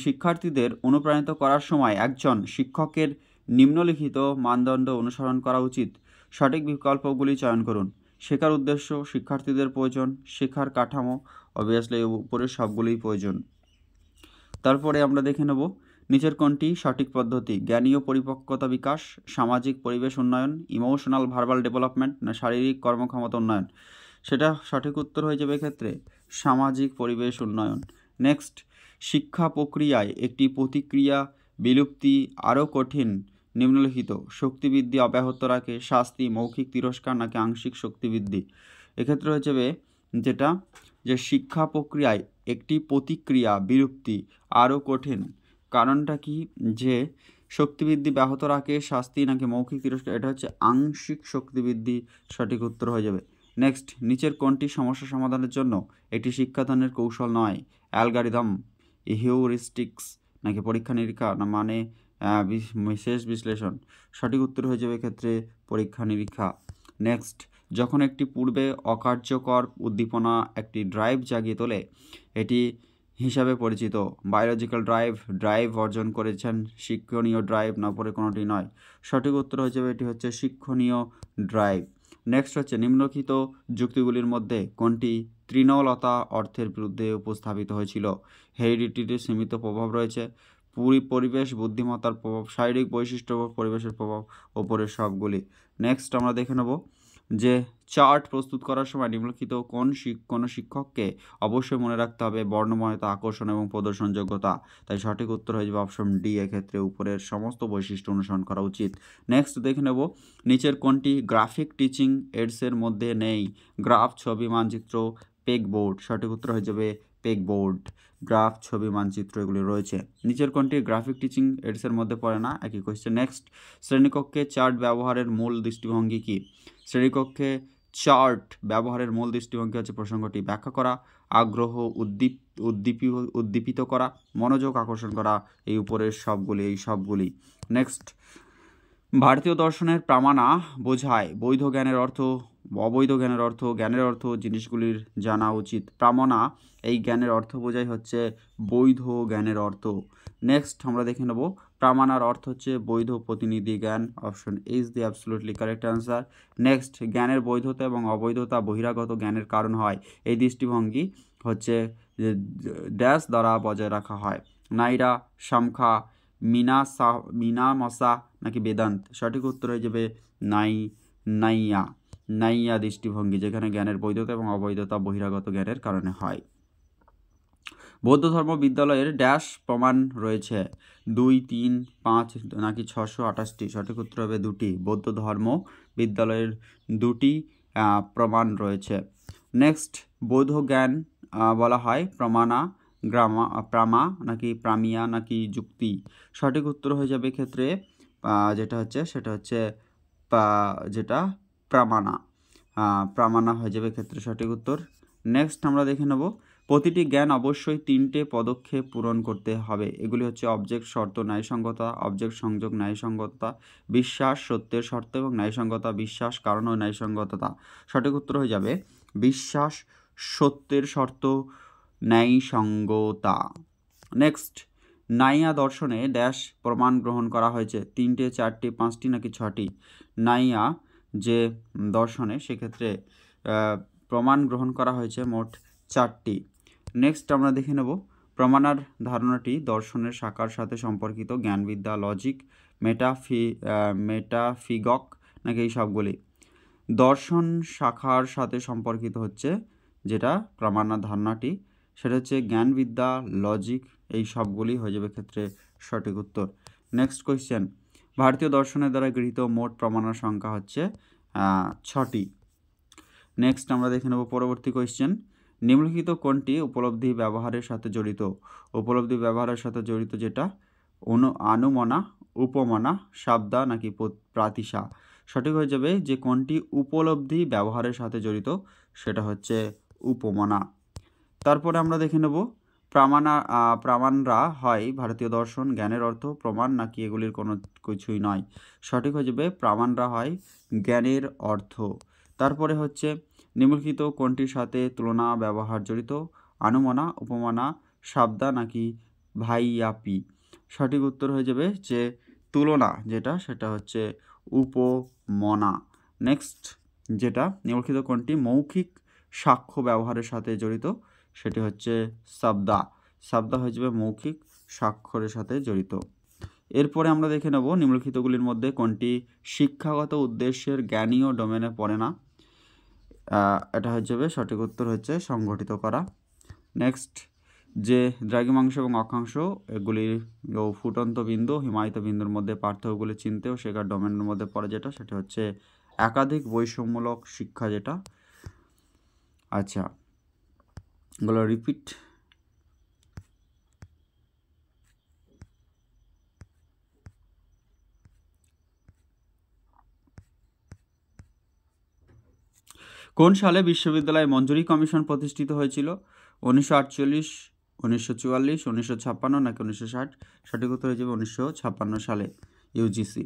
শিক্ষার্থীদের অনুপ্রাণিত করার সময় একজন শিক্ষকের নিম্নলিখিত মানদণ্ড অনুসরণ করা উচিত। সঠিক বিকল্পগুলি চয়ন করুন। শেখার উদ্দেশ্য, শিক্ষার্থীদের প্রয়োজন, শেখার কাঠামো, অবভিয়াসলি উপরের সবগুলোই প্রয়োজন। তারপরে আমরা দেখে নেব নিচের কোনটি সঠিক পদ্ধতি? জ্ঞানীয় পরিপক্কতা বিকাশ, সামাজিক পরিবেশ উন্নয়ন, ইমোশনাল ভার্বাল ডেভেলপমেন্ট না শারীরিক কর্মক্ষমতা উন্নয়ন। সেটা সঠিক উত্তর হয়ে যাবে এক্ষেত্রে সামাজিক পরিবেশ উন্নয়ন। নেক্সট, শিক্ষা প্রক্রিয়ায় একটি প্রতিক্রিয়া বিলুপ্তি আরও কঠিন নিম্নলিখিত শক্তিবৃদ্ধি অব্যাহত রাখে শাস্তি, মৌখিক তিরস্কার নাকি আংশিক শক্তিবৃদ্ধি। এক্ষেত্রে হয়ে যাবে যেটা যে শিক্ষা প্রক্রিয়ায় একটি প্রতিক্রিয়া বিলুপ্তি আরও কঠিন। কারণটা কি? যে শক্তিবৃদ্ধি ব্যাহত রাখে শাস্তি নাকি মৌখিক তিরস্কার। এটা হচ্ছে আংশিক শক্তিবৃদ্ধি। সঠিক উত্তর হয়ে যাবে। নেক্সট, নিচের কোনটি সমস্যা সমাধানের জন্য একটি শিক্ষাদানের কৌশল নয়? অ্যালগরিদম, হিউরিস্টিক্স নাকি পরীক্ষা নিরীক্ষা না মানে বিশেষ বিশ্লেষণ। সঠিক উত্তর হয়ে যাবে এক্ষেত্রে পরীক্ষা নিরীক্ষা। নেক্সট, যখন একটি পূর্বে অকার্যকর উদ্দীপনা একটি ড্রাইভ জাগিয়ে তোলে এটি হিসাবে পরিচিত। বায়োলজিক্যাল ড্রাইভ অর্জন করেছেন, শিক্ষণীয় ড্রাইভ না পরে কোনোটি নয়। সঠিক উত্তর হয়ে যাবে এটি হচ্ছে শিক্ষণীয় ড্রাইভ। নেক্সট হচ্ছে নিম্নলিখিত যুক্তিগুলির মধ্যে কোনটি তৃণলতা অর্থের বিরুদ্ধে উপস্থাপিত হয়েছিল? হেরিডিটির সীমিত প্রভাব রয়েছে, পরিবেশ বুদ্ধিমত্তার প্রভাব, শারীরিক বৈশিষ্ট্য পরিবেশের প্রভাব, ওপরের সবগুলি। নেক্সট আমরা দেখে নেব যে চার্ট প্রস্তুত করার সময় নিম্নলিখিত কোনো শিক্ষককে অবশ্যই মনে রাখতে হবে বর্ণময়তা, আকর্ষণ এবং প্রদর্শনযোগ্যতা। তাই সঠিক উত্তর হয়ে যাবে অপশন ডি। এক্ষেত্রে উপরের সমস্ত বৈশিষ্ট্য অনুসরণ করা উচিত। নেক্সট দেখে নেব নিচের কোনটি গ্রাফিক টিচিং এডসের মধ্যে নেই? গ্রাফ, ছবি, মানচিত্র, পেগবোর্ড। সঠিক উত্তর হয়ে যাবে পেগবোর্ড। গ্রাফ, ছবি, মানচিত্র এগুলি রয়েছে। নিচের কোনটি গ্রাফিক টিচিং এডসের মধ্যে পড়ে না? একই কোয়েশ্চেন। নেক্সট, শ্রেণীকক্ষে চার্ট ব্যবহারের মূল দৃষ্টিভঙ্গি কী? শ্রেণীকক্ষে চার্ট ব্যবহারের মূল দৃষ্টিভঙ্গি হচ্ছে প্রসঙ্গটি ব্যাখ্যা করা, আগ্রহ উদ্দীপিত করা, মনোযোগ আকর্ষণ করা। এই উপরের সবগুলি। নেক্সট, ভারতীয় দর্শনের প্রামাণা বোঝায় বৈধ জ্ঞানের অর্থ, অবৈধ জ্ঞানের অর্থ, জ্ঞানের অর্থ জিনিসগুলির জানা উচিত। প্রামাণা এই জ্ঞানের অর্থ বোঝায় হচ্ছে বৈধ জ্ঞানের অর্থ। নেক্সট আমরা দেখে নেব প্রামাণার অর্থ হচ্ছে বৈধ প্রতিনিধি জ্ঞান। Option is the absolutely correct answer. Next, জ্ঞানের বৈধতা এবং অবৈধতা বহিরাগত জ্ঞানের কারণ হয়। এই দৃষ্টিভঙ্গি হচ্ছে ড্যাশ দ্বারা বজায় রাখা হয়। নাইরা, সামখা, মিনামসা নাকি বেদান্ত? সঠিক উত্তর হয়ে যাবে নাইয়া দৃষ্টিভঙ্গি, যেখানে জ্ঞানের বৈধতা এবং অবৈধতা বহিরাগত জ্ঞানের কারণে হয়। বৌদ্ধ ধর্ম বিদ্যালয়ের ড্যাশ প্রমাণ রয়েছে? 2, 3, 5 নাকি 628টি? সঠিক উত্তর হবে 2টি। বৌদ্ধ ধর্ম বিদ্যালয়ের 2টি প্রমাণ রয়েছে। নেক্সট, বৌদ্ধ জ্ঞান বলা হয় প্রামা নাকি প্রামিয়া নাকি যুক্তি? সঠিক উত্তর হয়ে যাবে ক্ষেত্রে সেটা হচ্ছে যেটা প্রামাণা হয়ে যাবে ক্ষেত্রে সঠিক উত্তর। নেক্সট আমরা দেখে নেব, প্রতিটি জ্ঞান অবশ্যই 3টে পদক্ষেপ পূরণ করতে হবে। এগুলি হচ্ছে অবজেক্ট, শর্ত, ন্যায়সঙ্গতা। অবজেক্ট, সংযোগ, ন্যায়সঙ্গতা। বিশ্বাস, সত্যের শর্ত এবং ন্যায়সঙ্গতা। বিশ্বাস, কারণ ও ন্যায়সঙ্গততা। সঠিক উত্তর হয়ে যাবে বিশ্বাস, সত্যের শর্ত, ন্যায়সঙ্গতা। নেক্সট, নাইয়া দর্শনে ড্যাশ প্রমাণ গ্রহণ করা হয়েছে? 3টে, 4টে, 5টি নাকি 6টি? নাইয়া যে দর্শনে সেক্ষেত্রে প্রমাণ গ্রহণ করা হয়েছে মোট 4টি। নেক্সট আমরা দেখে নেব, প্রমাণার ধারণাটি দর্শনের শাখার সাথে সম্পর্কিত। জ্ঞানবিদ্যা, লজিক, মেটাফিগক নাকি এই সবগুলি? দর্শন শাখার সাথে সম্পর্কিত হচ্ছে যেটা প্রমাণার ধারণাটি, সেটা হচ্ছে জ্ঞানবিদ্যা, লজিক, এই সবগুলি হয়ে যাবে ক্ষেত্রে সঠিক উত্তর। নেক্সট কোয়েশ্চেন, ভারতীয় দর্শনের দ্বারা গৃহীত মোট প্রমাণার সংখ্যা হচ্ছে 6টি। নেক্সট আমরা দেখে নেব পরবর্তী কোয়েশ্চেন, নিম্নলিখিত কোনটি উপলব্ধি ব্যবহারের সাথে জড়িত? উপলব্ধি ব্যবহারের সাথে জড়িত যেটা আনুমনা, উপমনা, শাব্দা নাকি প্রাতিশা? সঠিক হয়ে যাবে যে কোনটি উপলব্ধি ব্যবহারের সাথে জড়িত সেটা হচ্ছে উপমনা। তারপরে আমরা দেখে নেব, প্রামাণরা হয় ভারতীয় দর্শন জ্ঞানের অর্থ প্রমাণ নাকি এগুলির কোনো কিছুই নয়? সঠিক হয়ে যাবে প্রামাণরা হয় জ্ঞানের অর্থ। তারপরে হচ্ছে নিম্নলিখিত কোনটির সাথে তুলনা ব্যবহার জড়িত? আনুমনা, উপমনা, শাব্দা নাকি ভাইয়াপি? সঠিক উত্তর হয়ে যাবে যে তুলনা, সেটা হচ্ছে উপমনা। নেক্সট, যেটা নিম্নলিখিত কোনটি মৌখিক সাক্ষ্য ব্যবহারের সাথে জড়িত? সেটি হচ্ছে শাব্দা হয়ে যাবে মৌখিক স্বাক্ষরের সাথে জড়িত। এরপরে আমরা দেখে নেব নিম্নলিখিতগুলির মধ্যে কোনটি শিক্ষাগত উদ্দেশ্যের জ্ঞানীয় ডোমেনে পড়ে না? এটা হয়ে যাবে সঠিক উত্তর হচ্ছে সংগঠিত করা। নেক্সট, যে দ্রাঘিমাংশ এবং অক্ষাংশ এগুলির ফুটন্ত বিন্দু হিমায়িত বিন্দুর মধ্যে পার্থক্যগুলি চিনতেও শেখার ডোমেনের মধ্যে পড়ে যেটা, সেটা হচ্ছে একাধিক বৈষম্যমূলক শিক্ষা যেটা। আচ্ছা, এগুলো রিপিট। কোন সালে বিশ্ববিদ্যালয় মঞ্জুরি কমিশন প্রতিষ্ঠিত হয়েছিল? 1948, 1944, 1956 নাকি 1960? সঠিক উত্তর হয়ে যাবে 1956 সালে, ইউজিসি।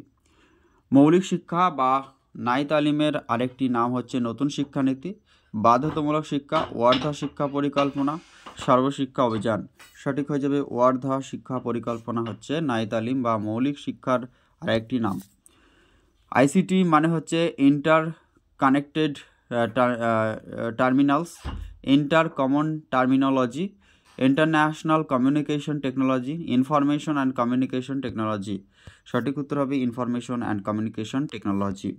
মৌলিক শিক্ষা বা নাই তালিমের আরেকটি নাম হচ্ছে নতুন শিক্ষানীতি, বাধ্যতামূলক শিক্ষা, ওয়ার্ধা শিক্ষা পরিকল্পনা, সর্বশিক্ষা অভিযান? সঠিক হয়ে যাবে ওয়ার্ধা শিক্ষা পরিকল্পনা হচ্ছে নাই তালিম বা মৌলিক শিক্ষার আরেকটি নাম। আইসিটি মানে হচ্ছে inter connected terminals, inter common terminology, international communication technology, information and communication technology? সঠিক উত্তর হবে ইনফরমেশন অ্যান্ড কমিউনিকেশন টেকনোলজি।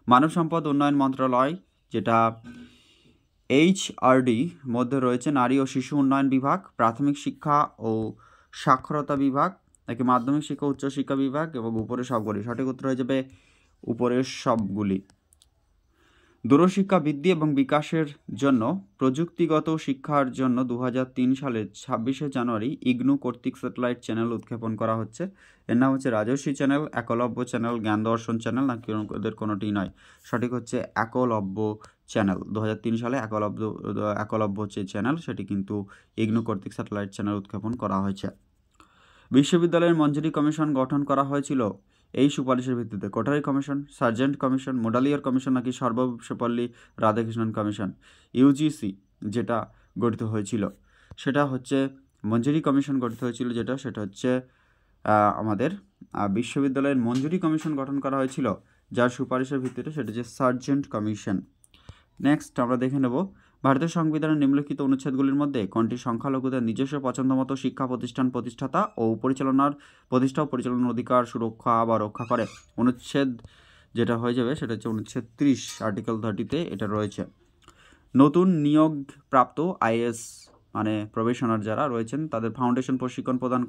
মানব সম্পদ উন্নয়ন মন্ত্রণালয় যেটা HRD মধ্যে রয়েছে নারী ও শিশু উন্নয়ন বিভাগ, প্রাথমিক শিক্ষা ও সাক্ষরতা বিভাগ নাকি মাধ্যমিক শিক্ষা উচ্চশিক্ষা বিভাগ এবং উপরের সবগুলি? সঠিক উত্তর হয়ে যাবে উপরের সবগুলি। দূরশিক্ষা বৃদ্ধি এবং বিকাশের জন্য প্রযুক্তিগত শিক্ষার জন্য 2003 সালের 26শে জানুয়ারি ইগনু কর্তৃক স্যাটেলাইট চ্যানেল উৎক্ষেপণ করা হচ্ছে। এর নাম হচ্ছে রাজর্ষি চ্যানেল, একলব্য চ্যানেল, জ্ঞান দর্শন চ্যানেল নাকি ওদের কোনোটি নয়? সঠিক হচ্ছে একলব্য চ্যানেল। 2003 সালে একলব্য যে চ্যানেল সেটি কিন্তু ইগনু কর্তৃক স্যাটেলাইট চ্যানেল উৎক্ষেপণ করা হয়েছে। বিশ্ববিদ্যালয়ের মঞ্জুরি কমিশন গঠন করা হয়েছিল এই সুপারিশের ভিত্তিতে? Kothari commission, Sargent commission, Mudaliar commission নাকি সর্বপল্লী রাধাকৃষ্ণন কমিশন? ইউজিসি যেটা গঠিত হয়েছিল সেটা হচ্ছে মঞ্জুরি কমিশন গঠিত হয়েছিল সেটা হচ্ছে আমাদের বিশ্ববিদ্যালয়ের মঞ্জুরি কমিশন গঠন করা হয়েছিল, যার সুপারিশের ভিত্তিতে সেটা হচ্ছে সার্জেন্ট কমিশন। নেক্সট আমরা দেখে নেব ভারতের সংবিধানের নিম্নলিখিত অনুচ্ছেদগুলির মধ্যে কোনটি সংখ্যালঘুদের নিজস্ব পছন্দমতো শিক্ষা প্রতিষ্ঠান প্রতিষ্ঠাতা ও প্রতিষ্ঠা ও পরিচালনার অধিকার সুরক্ষা বা রক্ষা করে। অনুচ্ছেদ যেটা হয়ে যাবে সেটা হচ্ছে অনুচ্ছেদ 30, আর্টিকেল 30-তে এটা রয়েছে। নতুন নিয়োগপ্রাপ্ত আইএএস মানে প্রবেশনার যারা রয়েছেন তাদের ফাউন্ডেশন প্রশিক্ষণ প্রদান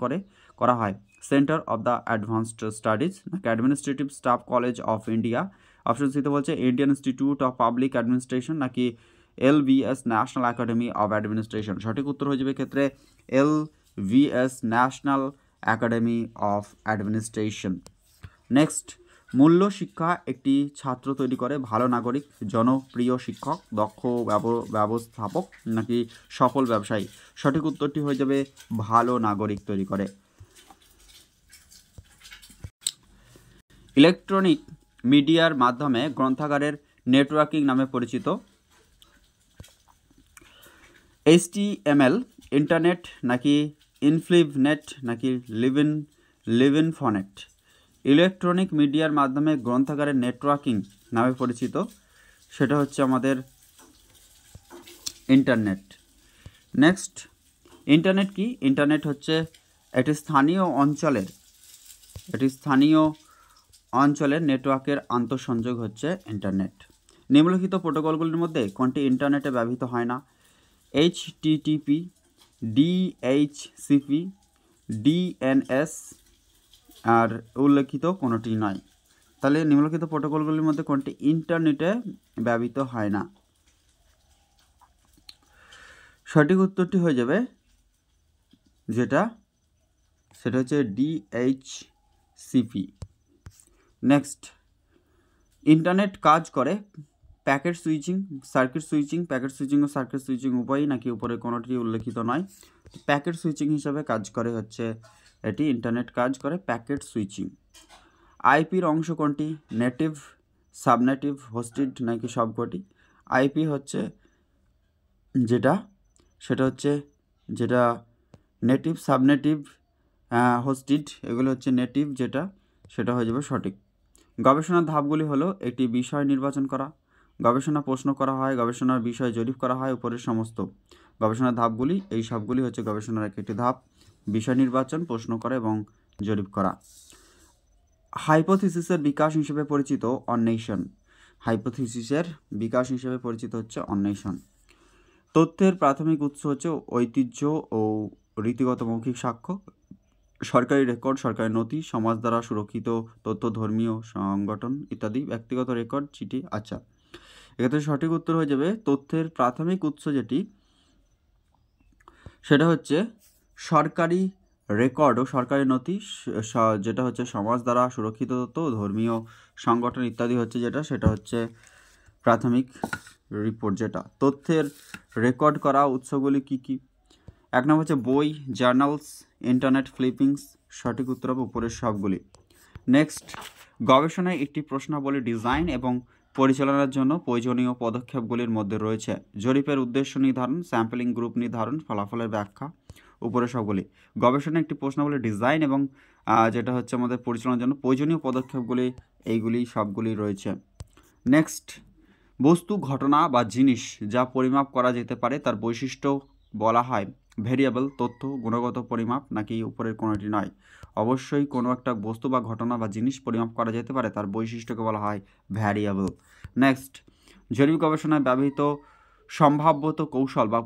করা হয় centre of the advanced studies নাকি administrative staff college of India. Option সিতে বলছে Indian institute of public administration নাকি LVS national academy of administration. সঠিক উত্তর হয়ে যাবে ক্ষেত্রে LVS national academy of administration. Next, মূল্য শিক্ষা একটি ছাত্র তৈরি করে ভালো নাগরিক, জনপ্রিয় শিক্ষক, দক্ষ ব্যবস্থাপক নাকি সফল ব্যবসায়ী। সঠিক উত্তরটি হয়ে যাবে ভালো নাগরিক তৈরি করে। ইলেকট্রনিক মিডিয়ার মাধ্যমে গ্রন্থাগারের নেটওয়ার্কিং নামে পরিচিত HTML ইন্টারনেট নাকি ইনফ্লিভ নেট নাকি লিভিন ফনেট। ইলেকট্রনিক মিডিয়ার মাধ্যমে গ্রন্থাগারের নেটওয়ার্কিং নামে পরিচিত সেটা হচ্ছে আমাদের ইন্টারনেট। নেক্সট, ইন্টারনেট কি? ইন্টারনেট হচ্ছে একটি স্থানীয় অঞ্চলের নেটওয়ার্কের আন্তঃসংযোগ হচ্ছে ইন্টারনেট। নিম্নলিখিত প্রোটোকলগুলির মধ্যে কোনটি ইন্টারনেটে ব্যবহৃত হয় না? HTTP, DHCP, DNS আর উল্লেখিত কোনোটি নয়। তাহলে নিম্নলিখিত প্রোটোকলগুলির মধ্যে কোনটি ইন্টারনেটে ব্যবহৃত হয় না? সঠিক উত্তরটি হয়ে যাবে সেটা হচ্ছে DHCP। নেক্সট, ইন্টারনেট কাজ করে প্যাকেট সুইচিং, সার্কিট সুইচিং উভয়ই নাকি উপরে কোনোটি উল্লেখিত নয়? প্যাকেট সুইচিং হিসাবে কাজ করে হচ্ছে এটি, ইন্টারনেট কাজ করে প্যাকেট সুইচিং। আইপির অংশ কোনটি? নেটিভ, সাবনেটিভ, হোস্টেড নাকি সবকটি? আইপি হচ্ছে যেটা নেটিভ, সাবনেটিভ, হোস্টেড এগুলো হচ্ছে নেটিভ সেটা হয়ে যাবে সঠিক। গবেষণার ধাপগুলি হলো একটি বিষয় নির্বাচন করা, গবেষণা প্রশ্ন করা হয়, গবেষণার বিষয় জরিপ করা হয়, উপরের সমস্ত। গবেষণার ধাপগুলি এই সবগুলি হচ্ছে গবেষণার একটি ধাপ, বিষয় নির্বাচন, প্রশ্ন করা এবং জরিপ করা। হাইপোথিসিসের বিকাশ হিসেবে পরিচিত অন্বেষণ। হাইপোথিসিসের বিকাশ হিসেবে পরিচিত হচ্ছে অন্বেষণ। তথ্যের প্রাথমিক উৎস হচ্ছে ঐতিহ্য ও রীতিগত মৌখিক সাক্ষ্য, সরকারি রেকর্ড, সরকারি নথি, সমাজ দ্বারা সুরক্ষিত তথ্য, ধর্মীয় সংগঠন ইত্যাদি, ব্যক্তিগত রেকর্ড, চিঠি। আচ্ছা, এক্ষেত্রে সঠিক উত্তর হয়ে যাবে তথ্যের প্রাথমিক উৎস সেটা হচ্ছে সরকারি রেকর্ড ও সরকারি নথি, যেটা হচ্ছে সমাজ দ্বারা সুরক্ষিত তথ্য, ধর্মীয় সংগঠন ইত্যাদি হচ্ছে সেটা হচ্ছে প্রাথমিক রিপোর্ট। তথ্যের রেকর্ড করা উৎসগুলি কি? এক নম্বর হচ্ছে বই, জার্নালস, ইন্টারনেট ফ্লিপিংস। সঠিক উত্তর হবে উপরের সবগুলি। নেক্সট, গবেষণায় একটি প্রশ্নাবলী ডিজাইন এবং পরিচালনার জন্য প্রয়োজনীয় পদক্ষেপগুলির মধ্যে রয়েছে জরিপের উদ্দেশ্য নির্ধারণ, স্যাম্পলিং গ্রুপ নির্ধারণ, ফলাফলের ব্যাখ্যা। উপরে সবগুলি। গবেষণায় একটি প্রশ্নাবলী ডিজাইন এবং যেটা হচ্ছে আমাদের পরিচালনার জন্য প্রয়োজনীয় পদক্ষেপগুলি এইগুলি সবগুলি রয়েছে। নেক্সট, বস্তু, ঘটনা বা জিনিস যা পরিমাপ করা যেতে পারে তার বৈশিষ্ট্য বলা হয় ভেরিয়েবল, তথ্য, গুণগত পরিমাপ নাকি উপরের কোনোটি নয়? অবশ্যই কোনো একটা বস্তু বা ঘটনা বা জিনিস পরিমাপ করা যেতে পারে তার বৈশিষ্ট্যকে বলা হয় ভ্যারিয়েবল। নেক্সট, জৈবিক গবেষণায় ব্যবহৃত সম্ভাব্যত কৌশল বা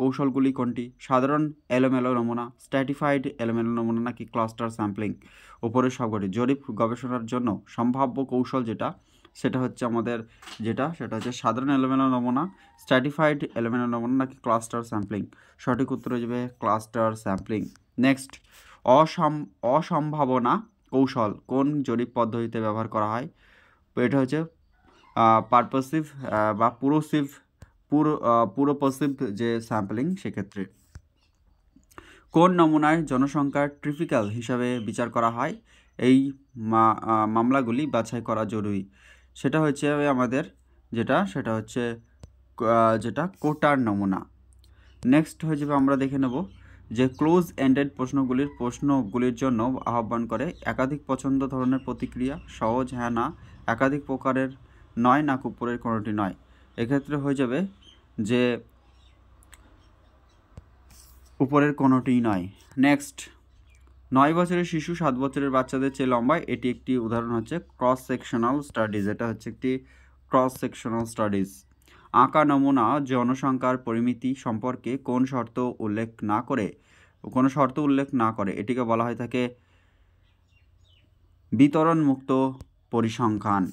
কৌশলগুলি কোনটি? সাধারণ এলোমেলো নমুনা, স্ট্র্যাটিফাইড এলোমেলো নমুনা নাকি ক্লাস্টার স্যাম্পলিং? উপরের সবকটি। জরিপ গবেষণার জন্য সম্ভাব্য কৌশল সেটা হচ্ছে আমাদের সেটা হচ্ছে সাধারণ এলোমেলো নমুনা, স্ট্র্যাটিফাইড এলোমেলো নমুনা নাকি ক্লাস্টার স্যাম্পলিং? সঠিক উত্তর হয়ে যাবে ক্লাস্টার স্যাম্পলিং। নেক্সট, অসম্ভাবনা কৌশল কোন জরিপ পদ্ধতিতে ব্যবহার করা হয়? এটা হচ্ছে পারপাসিভ বা পুরোপসিভ যে স্যাম্পলিং সেক্ষেত্রে। কোন নমুনায় জনসংখ্যার ট্রিপিক্যাল হিসাবে বিচার করা হয়? এই মামলাগুলি বাছাই করা জরুরি। সেটা হচ্ছে আমাদের সেটা হচ্ছে কোটার নমুনা। নেক্সট হয়ে যাবে আমরা দেখে নেব যে ক্লোজ এন্ডেড প্রশ্নগুলির জন্য আহ্বান করে, একাধিক পছন্দ ধরনের প্রতিক্রিয়া, সহজ হ্যাঁ না, একাধিক প্রকারের নয় না উপরের কোনোটি নয়। এক্ষেত্রে হয়ে যাবে যে উপরের কোনোটিই নয়। নেক্সট, 9 বছরের শিশু 7 বছরের বাচ্চাদের চেয়ে লম্বা, এটি একটি উদাহরণ হচ্ছে ক্রস সেকশনাল স্টাডিজ। এটা হচ্ছে একটি ক্রস সেকশনাল স্টাডিজ। আঁকা নমুনা জনসংখ্যার পরিমিতি সম্পর্কে কোনো শর্ত উল্লেখ না করে এটিকে বলা হয়ে থাকে বিতরণমুক্ত পরিসংখ্যান।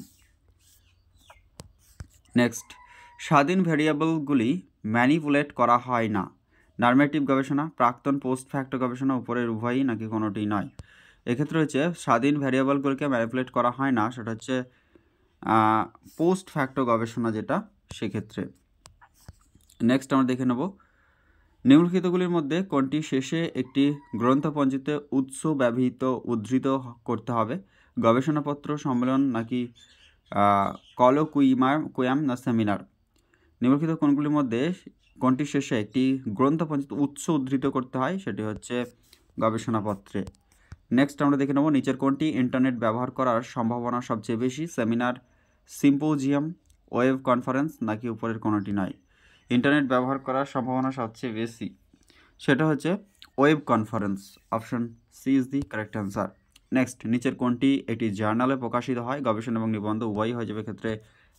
নেক্সট, স্বাধীন ভ্যারিয়েবলগুলি ম্যানিপুলেট করা হয় না। নরমেটিভ গবেষণা, প্রাক্তন পোস্ট ফ্যাক্টো গবেষণা, উপরের উভয়ই নাকি কোনোটি নয়। এক্ষেত্রে হচ্ছে স্বাধীন ভ্যারিয়েবলগুলিকে ম্যানিপুলেট করা হয় না, সেটা হচ্ছে পোস্ট ফ্যাক্টো গবেষণা যেটা, সেক্ষেত্রে। নেক্সট আমরা দেখে নেব, নিম্নলিখিতগুলির মধ্যে কোনটি শেষে একটি গ্রন্থপঞ্জিতে উৎস ব্যবহৃত উদ্ধৃত করতে হবে? গবেষণাপত্র, সম্মেলন নাকি কলোকুয়াম না সেমিনার? নিম্নলিখিত কোনগুলির মধ্যে কোনটি শেষে একটি গ্রন্থপঞ্জিতে উৎস উদ্ধৃত করতে হয়? সেটি হচ্ছে গবেষণাপত্রে। নেক্সট আমরা দেখে নেব, নিচের কোনটি ইন্টারনেট ব্যবহার করার সম্ভাবনা সবচেয়ে বেশি? সেমিনার, সিম্পোজিয়াম, ওয়েব কনফারেন্স নাকি উপরের কোনোটি নয়? ইন্টারনেট ব্যবহার করার সম্ভাবনা সবচেয়ে বেশি, সেটা হচ্ছে web conference. Option C is the correct answer. Next, নিচের কোনটি একটি জার্নালে প্রকাশিত হয়? গবেষণা এবং নিবন্ধ উভয়ই হয়ে যাবে ক্ষেত্রে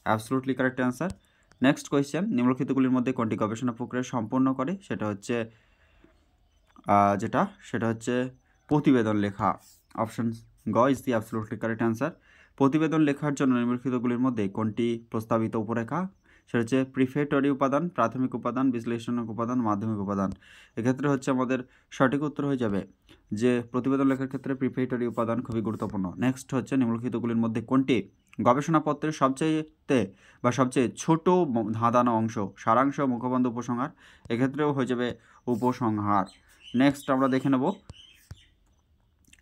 absolutely correct answer. Next question, নিম্নলিখিতগুলির মধ্যে কোনটি গবেষণা প্রক্রিয়া সম্পন্ন করে? সেটা হচ্ছে সেটা হচ্ছে প্রতিবেদন লেখা। অপশন গ is the absolutely correct answer. প্রতিবেদন লেখার জন্য নিম্নলিখিতগুলির মধ্যে কোনটি প্রস্তাবিত উপরেখা? সেটা হচ্ছে প্রিফেটরি উপাদান, প্রাথমিক উপাদান, বিশ্লেষণিক উপাদান, মাধ্যমিক উপাদান। এক্ষেত্রে হচ্ছে আমাদের সঠিক উত্তর হয়ে যাবে যে প্রতিবেদন লেখার ক্ষেত্রে প্রিফেটরি উপাদান খুবই গুরুত্বপূর্ণ। নেক্সট হচ্ছে, নিম্নলিখিতগুলির মধ্যে কোনটি গবেষণাপত্রের সবচেয়ে ছোট ধাঁধানো অংশ? সারাংশ, মুখবন্ধ, উপসংহার? এক্ষেত্রেও হয়ে যাবে উপসংহার। নেক্সট আমরা দেখে নেব,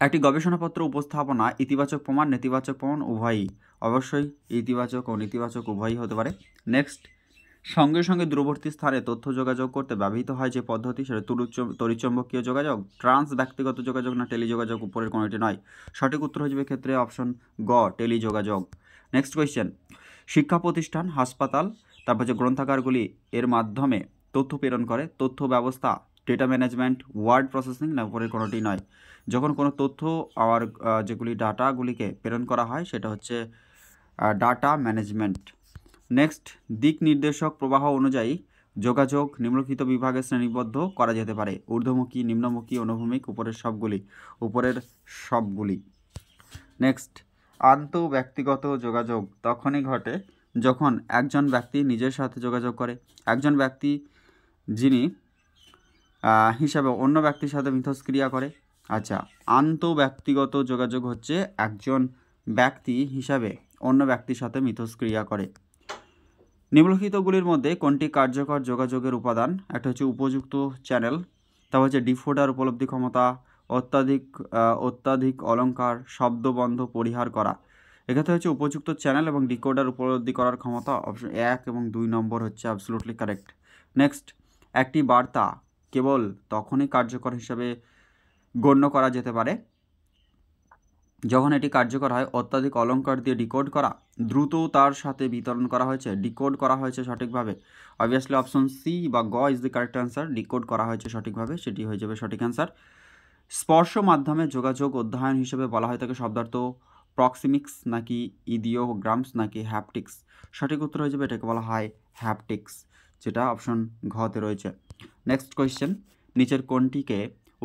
একটি গবেষণাপত্র উপস্থাপনা ইতিবাচক প্রমাণ, নেতিবাচক প্রমাণ উভয়ই? অবশ্যই ইতিবাচক ও নেতিবাচক উভয়ই হতে পারে। নেক্সট, সঙ্গে সঙ্গে দূরবর্তী স্থানে তথ্য যোগাযোগ করতে ব্যবহৃত হয় যে পদ্ধতি, সেটা তড়িৎচুম্বকীয় যোগাযোগ, ট্রান্স ব্যক্তিগত যোগাযোগ না টেলিযোগাযোগ? উপরের কোনোটি নয়। সঠিক উত্তর হয়ে যাবে ক্ষেত্রে অপশন গ, টেলিযোগাযোগ। নেক্সট কোয়েশ্চেন, শিক্ষা প্রতিষ্ঠান, হাসপাতাল, তারপর যে গ্রন্থাগারগুলি এর মাধ্যমে তথ্য প্রেরণ করে? তথ্য ব্যবস্থা, ডেটা ম্যানেজমেন্ট, ওয়ার্ড প্রসেসিং না উপরের কোনোটি নয়? যখন কোনো তথ্য আর যেগুলি ডাটাগুলিকে প্রেরণ করা হয় সেটা হচ্ছে ডাটা ম্যানেজমেন্ট। নেক্সট, দিক নির্দেশক প্রবাহ অনুযায়ী যোগাযোগ নিম্নলিখিত বিভাগে শ্রেণীবদ্ধ করা যেতে পারে? ঊর্ধ্বমুখী, নিম্নমুখী, অনুভূমিক? উপরের সবগুলি। নেক্সট, আন্তঃব্যক্তিগত যোগাযোগ তখনই ঘটে যখন একজন ব্যক্তি নিজের সাথে যোগাযোগ করে, একজন ব্যক্তি যিনি হিসাবে অন্য ব্যক্তির সাথে মিথস্ক্রিয়া করে। আচ্ছা, আন্তঃব্যক্তিগত যোগাযোগ হচ্ছে একজন ব্যক্তি হিসাবে অন্য ব্যক্তির সাথে মিথস্ক্রিয়া করে। নিম্নলিখিতগুলির মধ্যে কোনটি কার্যকর যোগাযোগের উপাদান? একটা হচ্ছে উপযুক্ত চ্যানেল, তারপর হচ্ছে ডিফোডার উপলব্ধি ক্ষমতা, অত্যাধিক অলঙ্কার, শব্দবন্ধ পরিহার করা। এক্ষেত্রে হচ্ছে উপযুক্ত চ্যানেল এবং ডিকোডার উপলব্ধি করার ক্ষমতা। অপশন 1 এবং 2 নম্বর হচ্ছে অ্যাবসলুটলি কারেক্ট। নেক্সট, একটি বার্তা কেবল তখনই কার্যকর হিসাবে গণ্য করা যেতে পারে যখন এটি কার্যকর হয় অত্যাধিক অলঙ্কার দিয়ে ডিকোড করা, দ্রুত তার সাথে বিতরণ করা হয়েছে, ডিকোড করা হয়েছে সঠিকভাবে। অবভিয়াসলি অপশন সি বা গ is the correct answer. Decode করা হয়েছে সঠিকভাবে, সেটি হয়ে যাবে সঠিক অ্যান্সার। স্পর্শ মাধ্যমে যোগাযোগ অধ্যয়ন হিসেবে বলা হয় থাকে শব্দার্থ প্রক্সিমিক্স নাকি ইডিওগ্রামস নাকি হ্যাপটিক্স? সঠিক উত্তর হয়ে যাবে এটাকে বলা হয় হ্যাপটিক্স, যেটা অপশন ঘতে রয়েছে। নেক্সট কোয়েশ্চেন, নিচের কোনটিকে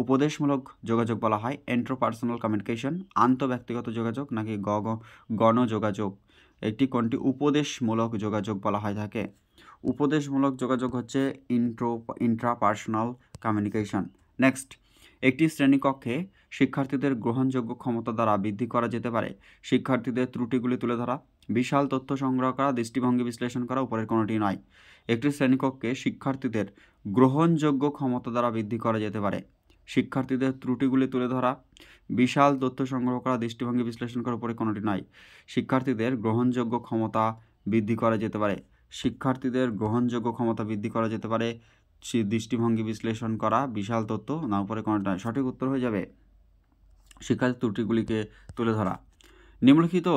উপদেশমূলক যোগাযোগ বলা হয়? ইন্ট্রাপার্সোনাল কমিউনিকেশন, আন্তঃব্যক্তিগত যোগাযোগ নাকি গণযোগাযোগ? একটি কোনটি উপদেশমূলক যোগাযোগ বলা হয় থাকে? উপদেশমূলক যোগাযোগ হচ্ছে ইন্ট্রাপার্সোনাল কমিউনিকেশন। নেক্সট, একটি শ্রেণীকক্ষে শিক্ষার্থীদের গ্রহণযোগ্য ক্ষমতা দ্বারা বৃদ্ধি করা যেতে পারে? শিক্ষার্থীদের ত্রুটিগুলি তুলে ধরা, বিশাল তথ্য সংগ্রহ করা, দৃষ্টিভঙ্গি বিশ্লেষণ করা? উপরের কোনোটি নয়। একটি শ্রেণীকক্ষে শিক্ষার্থীদের গ্রহণযোগ্য ক্ষমতা দ্বারা বৃদ্ধি করা যেতে পারে? শিক্ষার্থীদের ত্রুটিগুলি তুলে ধরা, বিশাল তথ্য সংগ্রহ করা, দৃষ্টিভঙ্গি বিশ্লেষণ করার উপরে কোনোটি নয়। শিক্ষার্থীদের গ্রহণযোগ্য ক্ষমতা বৃদ্ধি করা যেতে পারে। শিক্ষার্থীদের গ্রহণযোগ্য ক্ষমতা বৃদ্ধি করা যেতে পারে দৃষ্টিভঙ্গি বিশ্লেষণ করা, বিশাল তথ্য, না উপরে কোনটা? সঠিক উত্তর হয়ে যাবে শিক্ষার ত্রুটিগুলিকে তুলে ধরা। নিম্নলিখিত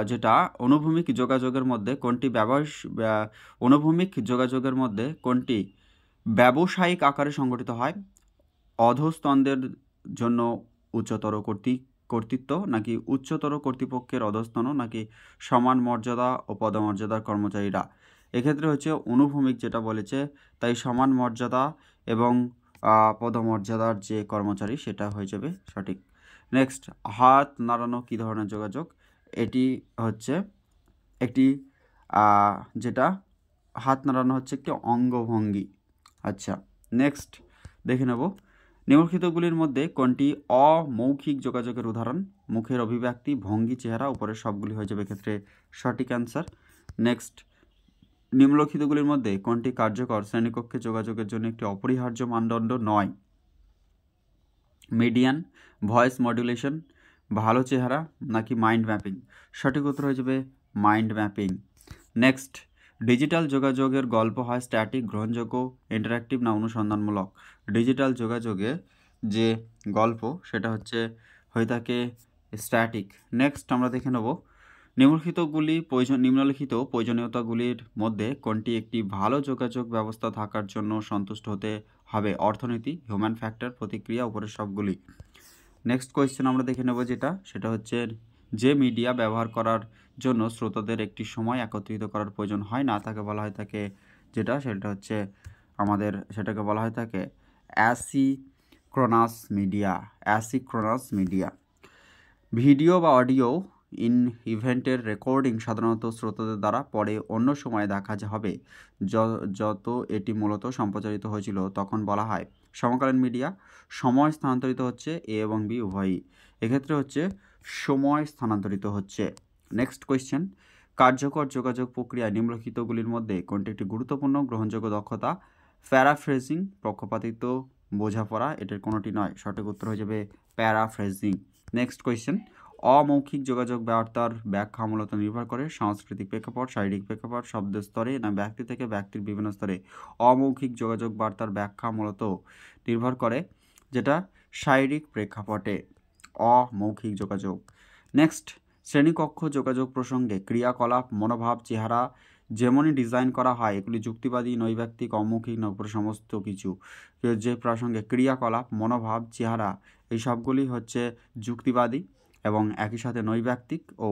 যেটা অনুভূমিক যোগাযোগের মধ্যে কোনটি অনুভূমিক যোগাযোগের মধ্যে কোনটি ব্যবসায়িক আকারে সংগঠিত হয়? অধস্তনদের জন্য উচ্চতর কর্তৃত্ব, নাকি উচ্চতর কর্তৃপক্ষের অধস্তন, নাকি সমান মর্যাদা ও পদমর্যাদার কর্মচারীরা? এক্ষেত্রে হচ্ছে অনুভূমিক যেটা বলেছে, তাই সমান মর্যাদা এবং পদমর্যাদার যে কর্মচারী সেটা হয়ে যাবে সঠিক। নেক্সট, হাত নাড়ানো কী ধরনের যোগাযোগ? এটি হচ্ছে একটি যেটা হাত নাড়ানো হচ্ছে একটি অঙ্গভঙ্গি। আচ্ছা, নেক্সট দেখে নেব নিম্নলিখিতগুলির মধ্যে কোনটি অমৌখিক যোগাযোগের উদাহরণ? মুখের অভিব্যক্তি, ভঙ্গি, চেহারা, উপরের সবগুলি হয়ে যাবে ক্ষেত্রে সঠিক অ্যান্সার। নেক্সট, নিম্নলিখিতগুলির মধ্যে কোনটি কার্যকর শ্রেণীকক্ষে যোগাযোগের জন্য একটি অপরিহার্য মানদণ্ড নয়? মিডিয়ান, ভয়েস মডুলেশন, ভালো চেহারা, নাকি মাইন্ড ম্যাপিং? সঠিক উত্তর হয়ে যাবে মাইন্ড ম্যাপিং। নেক্সট, ডিজিটাল যোগাযোগের গল্প হয় স্ট্যাটিক, গ্রহণযোগ্য, ইন্টারঅ্যাক্টিভ, না অনুসন্ধানমূলক? ডিজিটাল যোগাযোগে যে গল্প সেটা হচ্ছে হয়ে থাকে স্ট্যাটিক। নেক্সট আমরা দেখে নেব নিম্নলিখিত প্রয়োজনীয়তাগুলির মধ্যে কোনটি একটি ভালো যোগাযোগ ব্যবস্থা থাকার জন্য সন্তুষ্ট হতে হবে? অর্থনীতি, হিউম্যান ফ্যাক্টর, প্রতিক্রিয়া, উপরের সবগুলি। নেক্সট কোয়েশ্চেন আমরা দেখে নেব সেটা হচ্ছে যে মিডিয়া ব্যবহার করার জন্য শ্রোতাদের একটি সময় একত্রিত করার প্রয়োজন হয় না, তাকে বলা হয় থাকে সেটা হচ্ছে সেটাকে বলা হয় থাকে অ্যাসিক্রোনাস মিডিয়া। ভিডিও বা অডিও ইভেন্টের রেকর্ডিং সাধারণত শ্রোতাদের দ্বারা পরে অন্য সময়ে দেখা হবে যত এটি মূলত সম্প্রচারিত হয়েছিল তখন বলা হয় সমকালীন মিডিয়া। সময় স্থানান্তরিত হচ্ছে এ এবং বি উভয়ই, এক্ষেত্রে হচ্ছে সময় স্থানান্তরিত হচ্ছে। নেক্সট কোয়েশ্চেন, কার্যকর যোগাযোগ প্রক্রিয়া নিম্নলিখিতগুলির মধ্যে কোনটি একটি গুরুত্বপূর্ণ? গ্রহণযোগ্য দক্ষতা, প্যারাফ্রেজিং, পক্ষপাতিত্ব, বোঝাপড়া, এটার কোনোটি নয়। সঠিক উত্তর হয়ে যাবে প্যারাফ্রেজিং। নেক্সট কোয়েশ্চেন, অমৌখিক যোগাযোগ বার্তার ব্যাখ্যা মূলত নির্ভর করে সাংস্কৃতিক প্রেক্ষাপট, শারীরিক প্রেক্ষাপট, শব্দের স্তরে, না ব্যক্তি থেকে ব্যক্তির বিভিন্ন স্তরে? অমৌখিক যোগাযোগ বার্তার ব্যাখ্যা মূলত নির্ভর করে যেটা শারীরিক প্রেক্ষাপটে, অমৌখিক যোগাযোগ। নেক্সট, শ্রেণীকক্ষ যোগাযোগ প্রসঙ্গে ক্রিয়াকলাপ, মনোভাব, চেহারা যেমনই ডিজাইন করা হয় এগুলি যুক্তিবাদী, নৈব্যক্তিক, অমৌখিক, না উপরে সমস্ত কিছু? যে প্রসঙ্গে ক্রিয়াকলাপ, মনোভাব, চেহারা এই সবগুলি হচ্ছে যুক্তিবাদী এবং একই সাথে নৈব্যক্তিক ও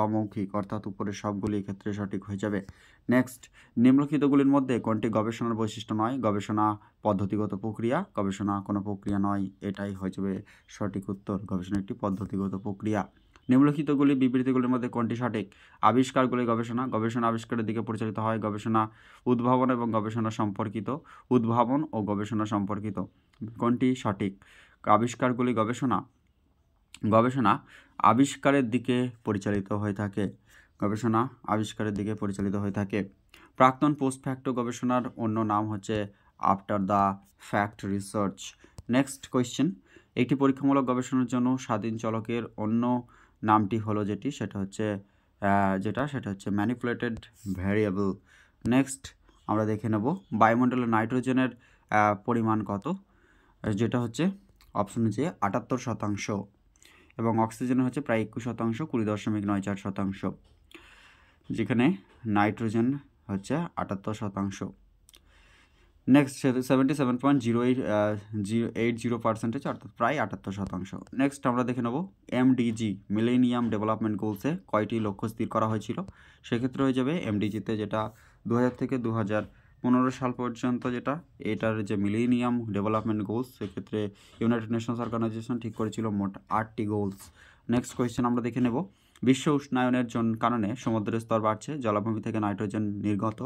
অমৌখিক অর্থাৎ উপরের সবগুলি ক্ষেত্রে সঠিক হয়ে যাবে। নেক্সট, নিম্নলিখিতগুলির মধ্যে কোনটি গবেষণার বৈশিষ্ট্য নয়? গবেষণা পদ্ধতিগত প্রক্রিয়া, গবেষণা কোনো প্রক্রিয়া নয়, এটাই হয়ে যাবে সঠিক উত্তর। গবেষণা একটি পদ্ধতিগত প্রক্রিয়া। নিম্নলিখিতগুলি বিবৃতিগুলির মধ্যে কোনটি সঠিক? আবিষ্কারগুলি গবেষণা আবিষ্কারের দিকে পরিচালিত হয়। গবেষণা উদ্ভাবন এবং গবেষণা সম্পর্কিত, উদ্ভাবন ও গবেষণা সম্পর্কিত, কোনটি সঠিক? আবিষ্কারগুলি গবেষণা আবিষ্কারের দিকে পরিচালিত হয়ে থাকে। গবেষণা আবিষ্কারের দিকে পরিচালিত হয়ে থাকে। প্রাক্তন পোস্ট ফ্যাক্ট গবেষণার অন্য নাম হচ্ছে after the fact research. Next question, একটি পরীক্ষামূলক গবেষণার জন্য স্বাধীন চলকের অন্য নামটি হলো সেটা হচ্ছে ম্যানিপুলেটেড ভ্যারিয়েবল। নেক্সট আমরা দেখে নেব বায়ুমণ্ডলে নাইট্রোজেনের পরিমাণ কত? যেটা হচ্ছে অপশন যে 78%, এবং অক্সিজেনের হচ্ছে প্রায় 21%, 20.94%, যেখানে নাইট্রোজেন হচ্ছে 78%। নেক্সট 77.08% অর্থাৎ প্রায় 78%। নেক্সট আমরা দেখে নেব এমডিজি মিলেনিয়াম ডেভেলপমেন্ট গোলসে কয়টি লক্ষ্য স্থির করা হয়েছিল? সেক্ষেত্রে হয়ে যাবে এমডিজিতে যেটা 2000 থেকে 2015 সাল পর্যন্ত এটার যে মিলেনিয়াম ডেভেলপমেন্ট গোলস সেক্ষেত্রে ইউনাইটেড নেশনস অর্গানাইজেশন ঠিক করেছিল মোট 8টি গোলস। নেক্সট কোয়েশ্চেন আমরা দেখে নেব বিশ্ব উষ্ণায়নের কারণে সমুদ্রের স্তর বাড়ছে, জলাভূমি থেকে নাইট্রোজেন নির্গত।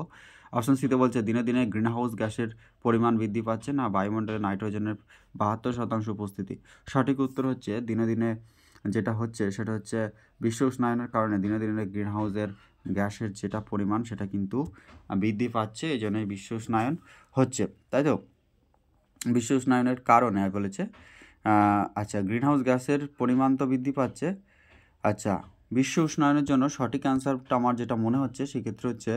অপশন সিতে বলছে দিনে দিনে গ্রিনহাউস গ্যাসের পরিমাণ বৃদ্ধি পাচ্ছে, না বায়ুমণ্ডলে নাইট্রোজেনের 72% উপস্থিতি? সঠিক উত্তর হচ্ছে দিনে দিনে যেটা হচ্ছে সেটা হচ্ছে বিশ্ব উষ্ণায়নের কারণে দিনে দিনে গ্রিনহাউসের গ্যাসের যেটা পরিমাণ সেটা কিন্তু বৃদ্ধি পাচ্ছে, এই জন্যই বিশ্ব উষ্ণায়ন হচ্ছে, তাই তো? বিশ্ব উষ্ণায়নের কারণে বলেছে আচ্ছা গ্রিনহাউস গ্যাসের পরিমাণ তো বৃদ্ধি পাচ্ছে। আচ্ছা, বিশ্ব উষ্ণায়নের জন্য সঠিক অ্যান্সারটা আমার যেটা মনে হচ্ছে সেক্ষেত্রে হচ্ছে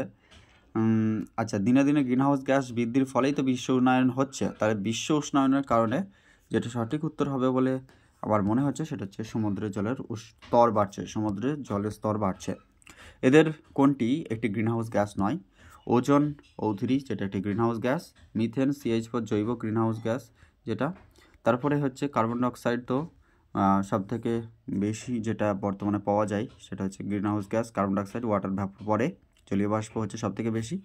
আচ্ছা, দিনে দিনে গ্রিনহাউস গ্যাস বৃদ্ধির ফলেই তো বিশ্ব উষ্ণায়ন হচ্ছে। তাহলে বিশ্ব উষ্ণায়নের কারণে যেটা সঠিক উত্তর হবে বলে আমার মনে হচ্ছে সেটা হচ্ছে সমুদ্রের জলের স্তর বাড়ছে, সমুদ্রের জলের স্তর বাড়ছে। এদের কোনটি একটি গ্রিনহাউস গ্যাস নয়? ওজোন O3 যেটা একটি গ্রিনহাউস গ্যাস, মিথেন CH4 জৈব গ্রিনহাউস গ্যাস যেটা, তারপরে হচ্ছে কার্বন ডাইঅক্সাইড তো সবথেকে বেশি যেটা বর্তমানে পাওয়া যায় সেটা হচ্ছে greenhouse gas, carbon dioxide, water vapour পরে জলীয় বাষ্প হচ্ছে সবথেকে বেশি,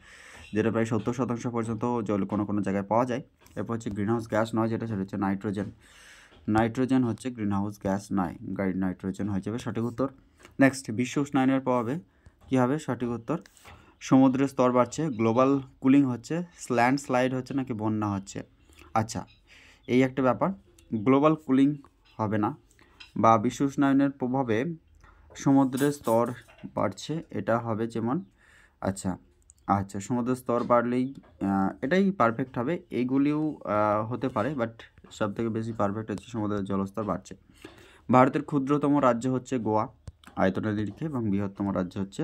যেটা প্রায় 70% পর্যন্ত জল কোনো কোনো জায়গায় পাওয়া যায়। এরপর হচ্ছে গ্রিনহাউস গ্যাস নয় যেটা, সেটা হচ্ছে নাইট্রোজেন। নাইট্রোজেন হচ্ছে গ্রিনহাউস গ্যাস নয়, নাইট্রোজেন হয়ে যাবে সঠিক উত্তর। নেক্সট, বিশ্ব উষ্ণায়নের প্রভাবে কী হবে? সঠিক উত্তর সমুদ্রের স্তর বাড়ছে, গ্লোবাল কুলিং হচ্ছে, স্ল্যান্ডস্লাইড হচ্ছে নাকি বন্যা হচ্ছে। আচ্ছা, এই একটা ব্যাপার, গ্লোবাল কুলিং হবে না বা বিশ্ব উষ্ণায়নের প্রভাবে সমুদ্রের স্তর বাড়ছে এটা হবে যেমন, আচ্ছা আচ্ছা সমুদ্রের স্তর বাড়লেই এটাই পারফেক্ট হবে, এইগুলিও হতে পারে, বাট সবথেকে বেশি পারফেক্ট হচ্ছে সমুদ্রের জলস্তর বাড়ছে। ভারতের ক্ষুদ্রতম রাজ্য হচ্ছে গোয়া আয়তনের নিরিখে, এবং বৃহত্তম রাজ্য হচ্ছে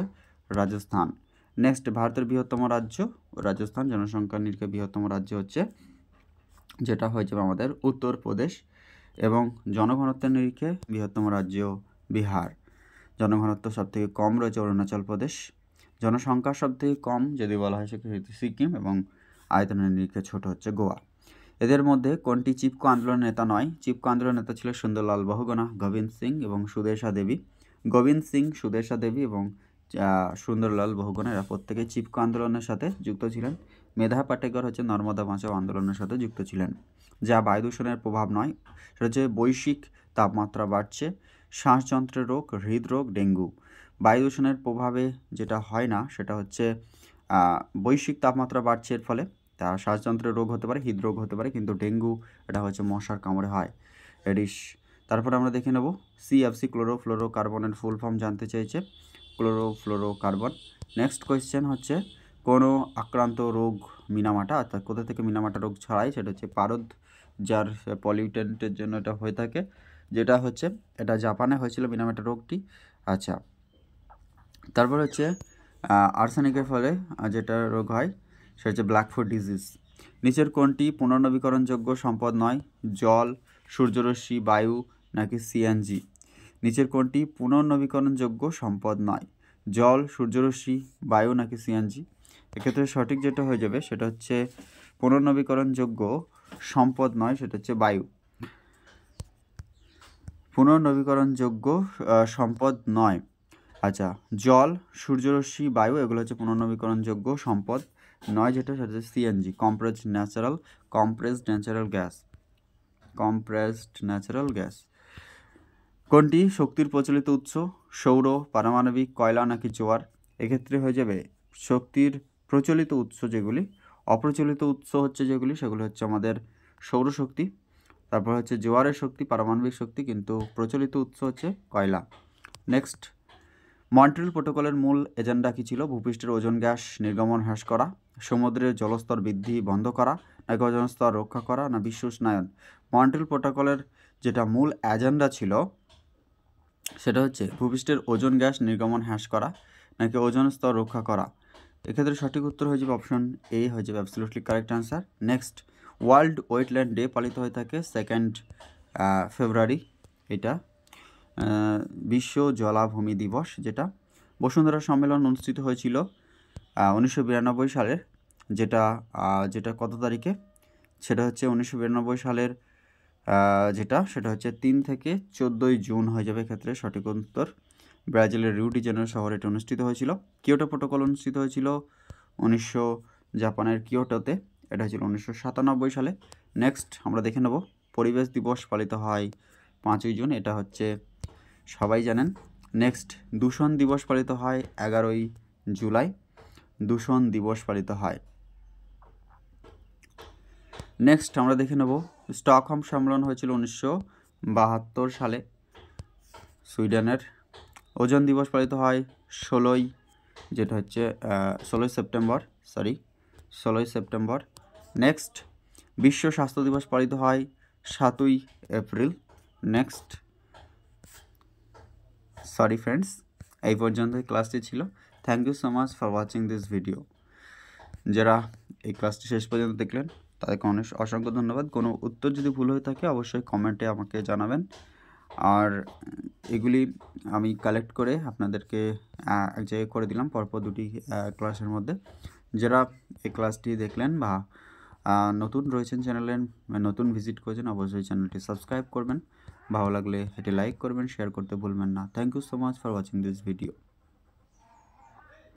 রাজস্থান। নেক্সট, ভারতের বৃহত্তম রাজ্য রাজস্থান, জনসংখ্যার নিরিখে বৃহত্তম রাজ্য হচ্ছে যেটা হয়ে যাবে আমাদের উত্তরপ্রদেশ, এবং জনঘনত্বের নিরিখে বৃহত্তম রাজ্য বিহার। জনঘনত্ব সবথেকে কম রয়েছে অরুণাচল প্রদেশ, জনসংখ্যা সবথেকে কম যদি বলা হয় সেক্ষেত্রে সিকিম, এবং আয়তনের নিরিখে ছোট হচ্ছে গোয়া। এদের মধ্যে কোনটি চিপকো আন্দোলনের নেতা নয়? চিপকো আন্দোলনের নেতা ছিল সুন্দরলাল বহুগুণা, গোবিন্দ সিং এবং সুদেশা দেবী। গোবিন্দ সিং, সুদেশা দেবী এবং সুন্দরলাল বহুগুণা এরা প্রত্যেকেই চিপকো আন্দোলনের সাথে যুক্ত ছিলেন। মেধা পাটেকর হচ্ছে নর্মদা বাঁচাও আন্দোলনের সাথে যুক্ত ছিলেন। যা বায়ু দূষণের প্রভাব নয়, সেটা হচ্ছে বৈশ্বিক তাপমাত্রা বাড়ছে, শ্বাসযন্ত্রের রোগ, হৃদরোগ, ডেঙ্গু। বায়ু দূষণের প্রভাবে যেটা হয় না সেটা হচ্ছে বৈশ্বিক তাপমাত্রা বাড়ছে, এর ফলে তা শ্বাসযন্ত্রের রোগ হতে পারে, হৃদরোগ হতে পারে, কিন্তু ডেঙ্গু এটা হচ্ছে মশার কামড়ে হয়, এডিস। তারপরে আমরা দেখে নেব CFC, ক্লোরোফ্লোরোকার্বনের ফুল ফর্ম জানতে চেয়েছে, ক্লোরোফ্লোরোকার্বন। নেক্সট কোয়েশ্চেন হচ্ছে কোনো আক্রান্ত রোগ মিনামাটা, অর্থাৎ কোথা থেকে মিনামাটা রোগ ছড়ায়? সেটা হচ্ছে পারদ, যার পলিউটেন্টের জন্য এটা হয়ে থাকে, যেটা হচ্ছে এটা জাপানে হয়েছিল মিনামাটা রোগটি। আচ্ছা, তারপর হচ্ছে আর্সেনিকের ফলে যেটা রোগ হয় সেটা হচ্ছে ব্ল্যাকফুট ডিজিজ। নিচের কোনটি পুনর্নবীকরণযোগ্য সম্পদ নয়? জল, সূর্যরশ্মি, বায়ু নাকি CNG? নিচের কোনটি পুনর্নবীকরণযোগ্য সম্পদ নয়? জল, সূর্যরশ্মি, বায়ু নাকি CNG? এক্ষেত্রে সঠিক যেটা হয়ে যাবে সেটা হচ্ছে পুনর্নবীকরণযোগ্য সম্পদ নয়, সেটা হচ্ছে বায়ু। পুনর্নবীকরণযোগ্য সম্পদ নয়। আচ্ছা, জল, সূর্যরশ্মি, বায়ু এগুলো হচ্ছে পুনর্নবীকরণযোগ্য সম্পদ নয়, যেটা সেটা হচ্ছে CNG, কম্প্রেসড ন্যাচারাল গ্যাস। কোনটি শক্তির প্রচলিত উৎস? সৌর, পারমাণবিক, কয়লা নাকি জোয়ার? এক্ষেত্রে হয়ে যাবে শক্তির প্রচলিত উৎস যেগুলি, অপ্রচলিত উৎস হচ্ছে যেগুলি সেগুলি হচ্ছে আমাদের সৌরশক্তি, তারপর হচ্ছে জোয়ারের শক্তি, পারমাণবিক শক্তি, কিন্তু প্রচলিত উৎস হচ্ছে কয়লা। নেক্সট, মন্ট্রিয়াল প্রোটোকলের মূল এজেন্ডা কী ছিল? ভূপৃষ্ঠের ওজোন গ্যাস নির্গমন হ্রাস করা, সমুদ্রের জলস্তর বৃদ্ধি বন্ধ করা, নাকি ওজোন স্তর রক্ষা করা, না বিশ্ব উষ্ণায়ন? মন্ট্রিয়াল প্রোটোকলের যেটা মূল এজেন্ডা ছিল সেটা হচ্ছে ভূপৃষ্ঠের ওজোন গ্যাস নির্গমন হ্রাস করা নাকি ওজোন স্তর রক্ষা করা। এক্ষেত্রে সঠিক উত্তর হয়ে যাবে অপশন এ, হয়ে যাবে absolutely correct answer. Next, world wetland day পালিত হয়ে থাকে 2 ফেব্রুয়ারি, এটা বিশ্ব জলাভূমি দিবস, যেটা বসুন্ধরা সম্মেলন অনুষ্ঠিত হয়েছিল 1992 সালের, যেটা কত তারিখে? সেটা হচ্ছে 1992 সালের সেটা হচ্ছে 3 থেকে 14 জুন হয়ে যাবে ক্ষেত্রে সঠিক উত্তর। ব্রাজিলের রিও ডি জেনেরো শহরে এটা অনুষ্ঠিত হয়েছিল। কিয়োটো প্রোটোকল অনুষ্ঠিত হয়েছিল জাপানের কিয়োটোতে, এটা হয়েছিল 1997 সালে। নেক্সট আমরা দেখে নেব পরিবেশ দিবস পালিত হয় 5ই জুন, এটা হচ্ছে সবাই জানেন। নেক্সট, দূষণ দিবস পালিত হয় 11ই জুলাই, দূষণ দিবস পালিত হয়। নেক্সট আমরা দেখে নেব স্টকহোম সম্মেলন হয়েছিল 1972 সালে সুইডেনের। ওজোন দিবস পালিত হয় 16 সেপ্টেম্বর। নেক্সট, বিশ্ব স্বাস্থ্য দিবস পালিত হয় 7ই এপ্রিল। নেক্সট, সরি ফ্রেন্ডস, এই পর্যন্ত ক্লাসটি ছিল। Thank you so much for watching this video. যারা এই ক্লাসটি শেষ পর্যন্ত দেখলেন তাদেরকে অসংখ্য ধন্যবাদ। কোনো উত্তর যদি ভুল হয়ে থাকে অবশ্যই কমেন্টে আমাকে জানাবেন। আর এগুলি আমি কালেক্ট করে আপনাদেরকে এক জায়গায় করে দিলাম পরপর দুটি ক্লাসের মধ্যে। যারা এই ক্লাসটি দেখলেন বা নতুন রয়েছেন চ্যানেলে, নতুন ভিজিট করেছেন, অবশ্যই চ্যানেলটি সাবস্ক্রাইব করবেন। ভালো লাগলে এটি লাইক করবেন, শেয়ার করতে ভুলবেন না। Thank you so much for watching this video.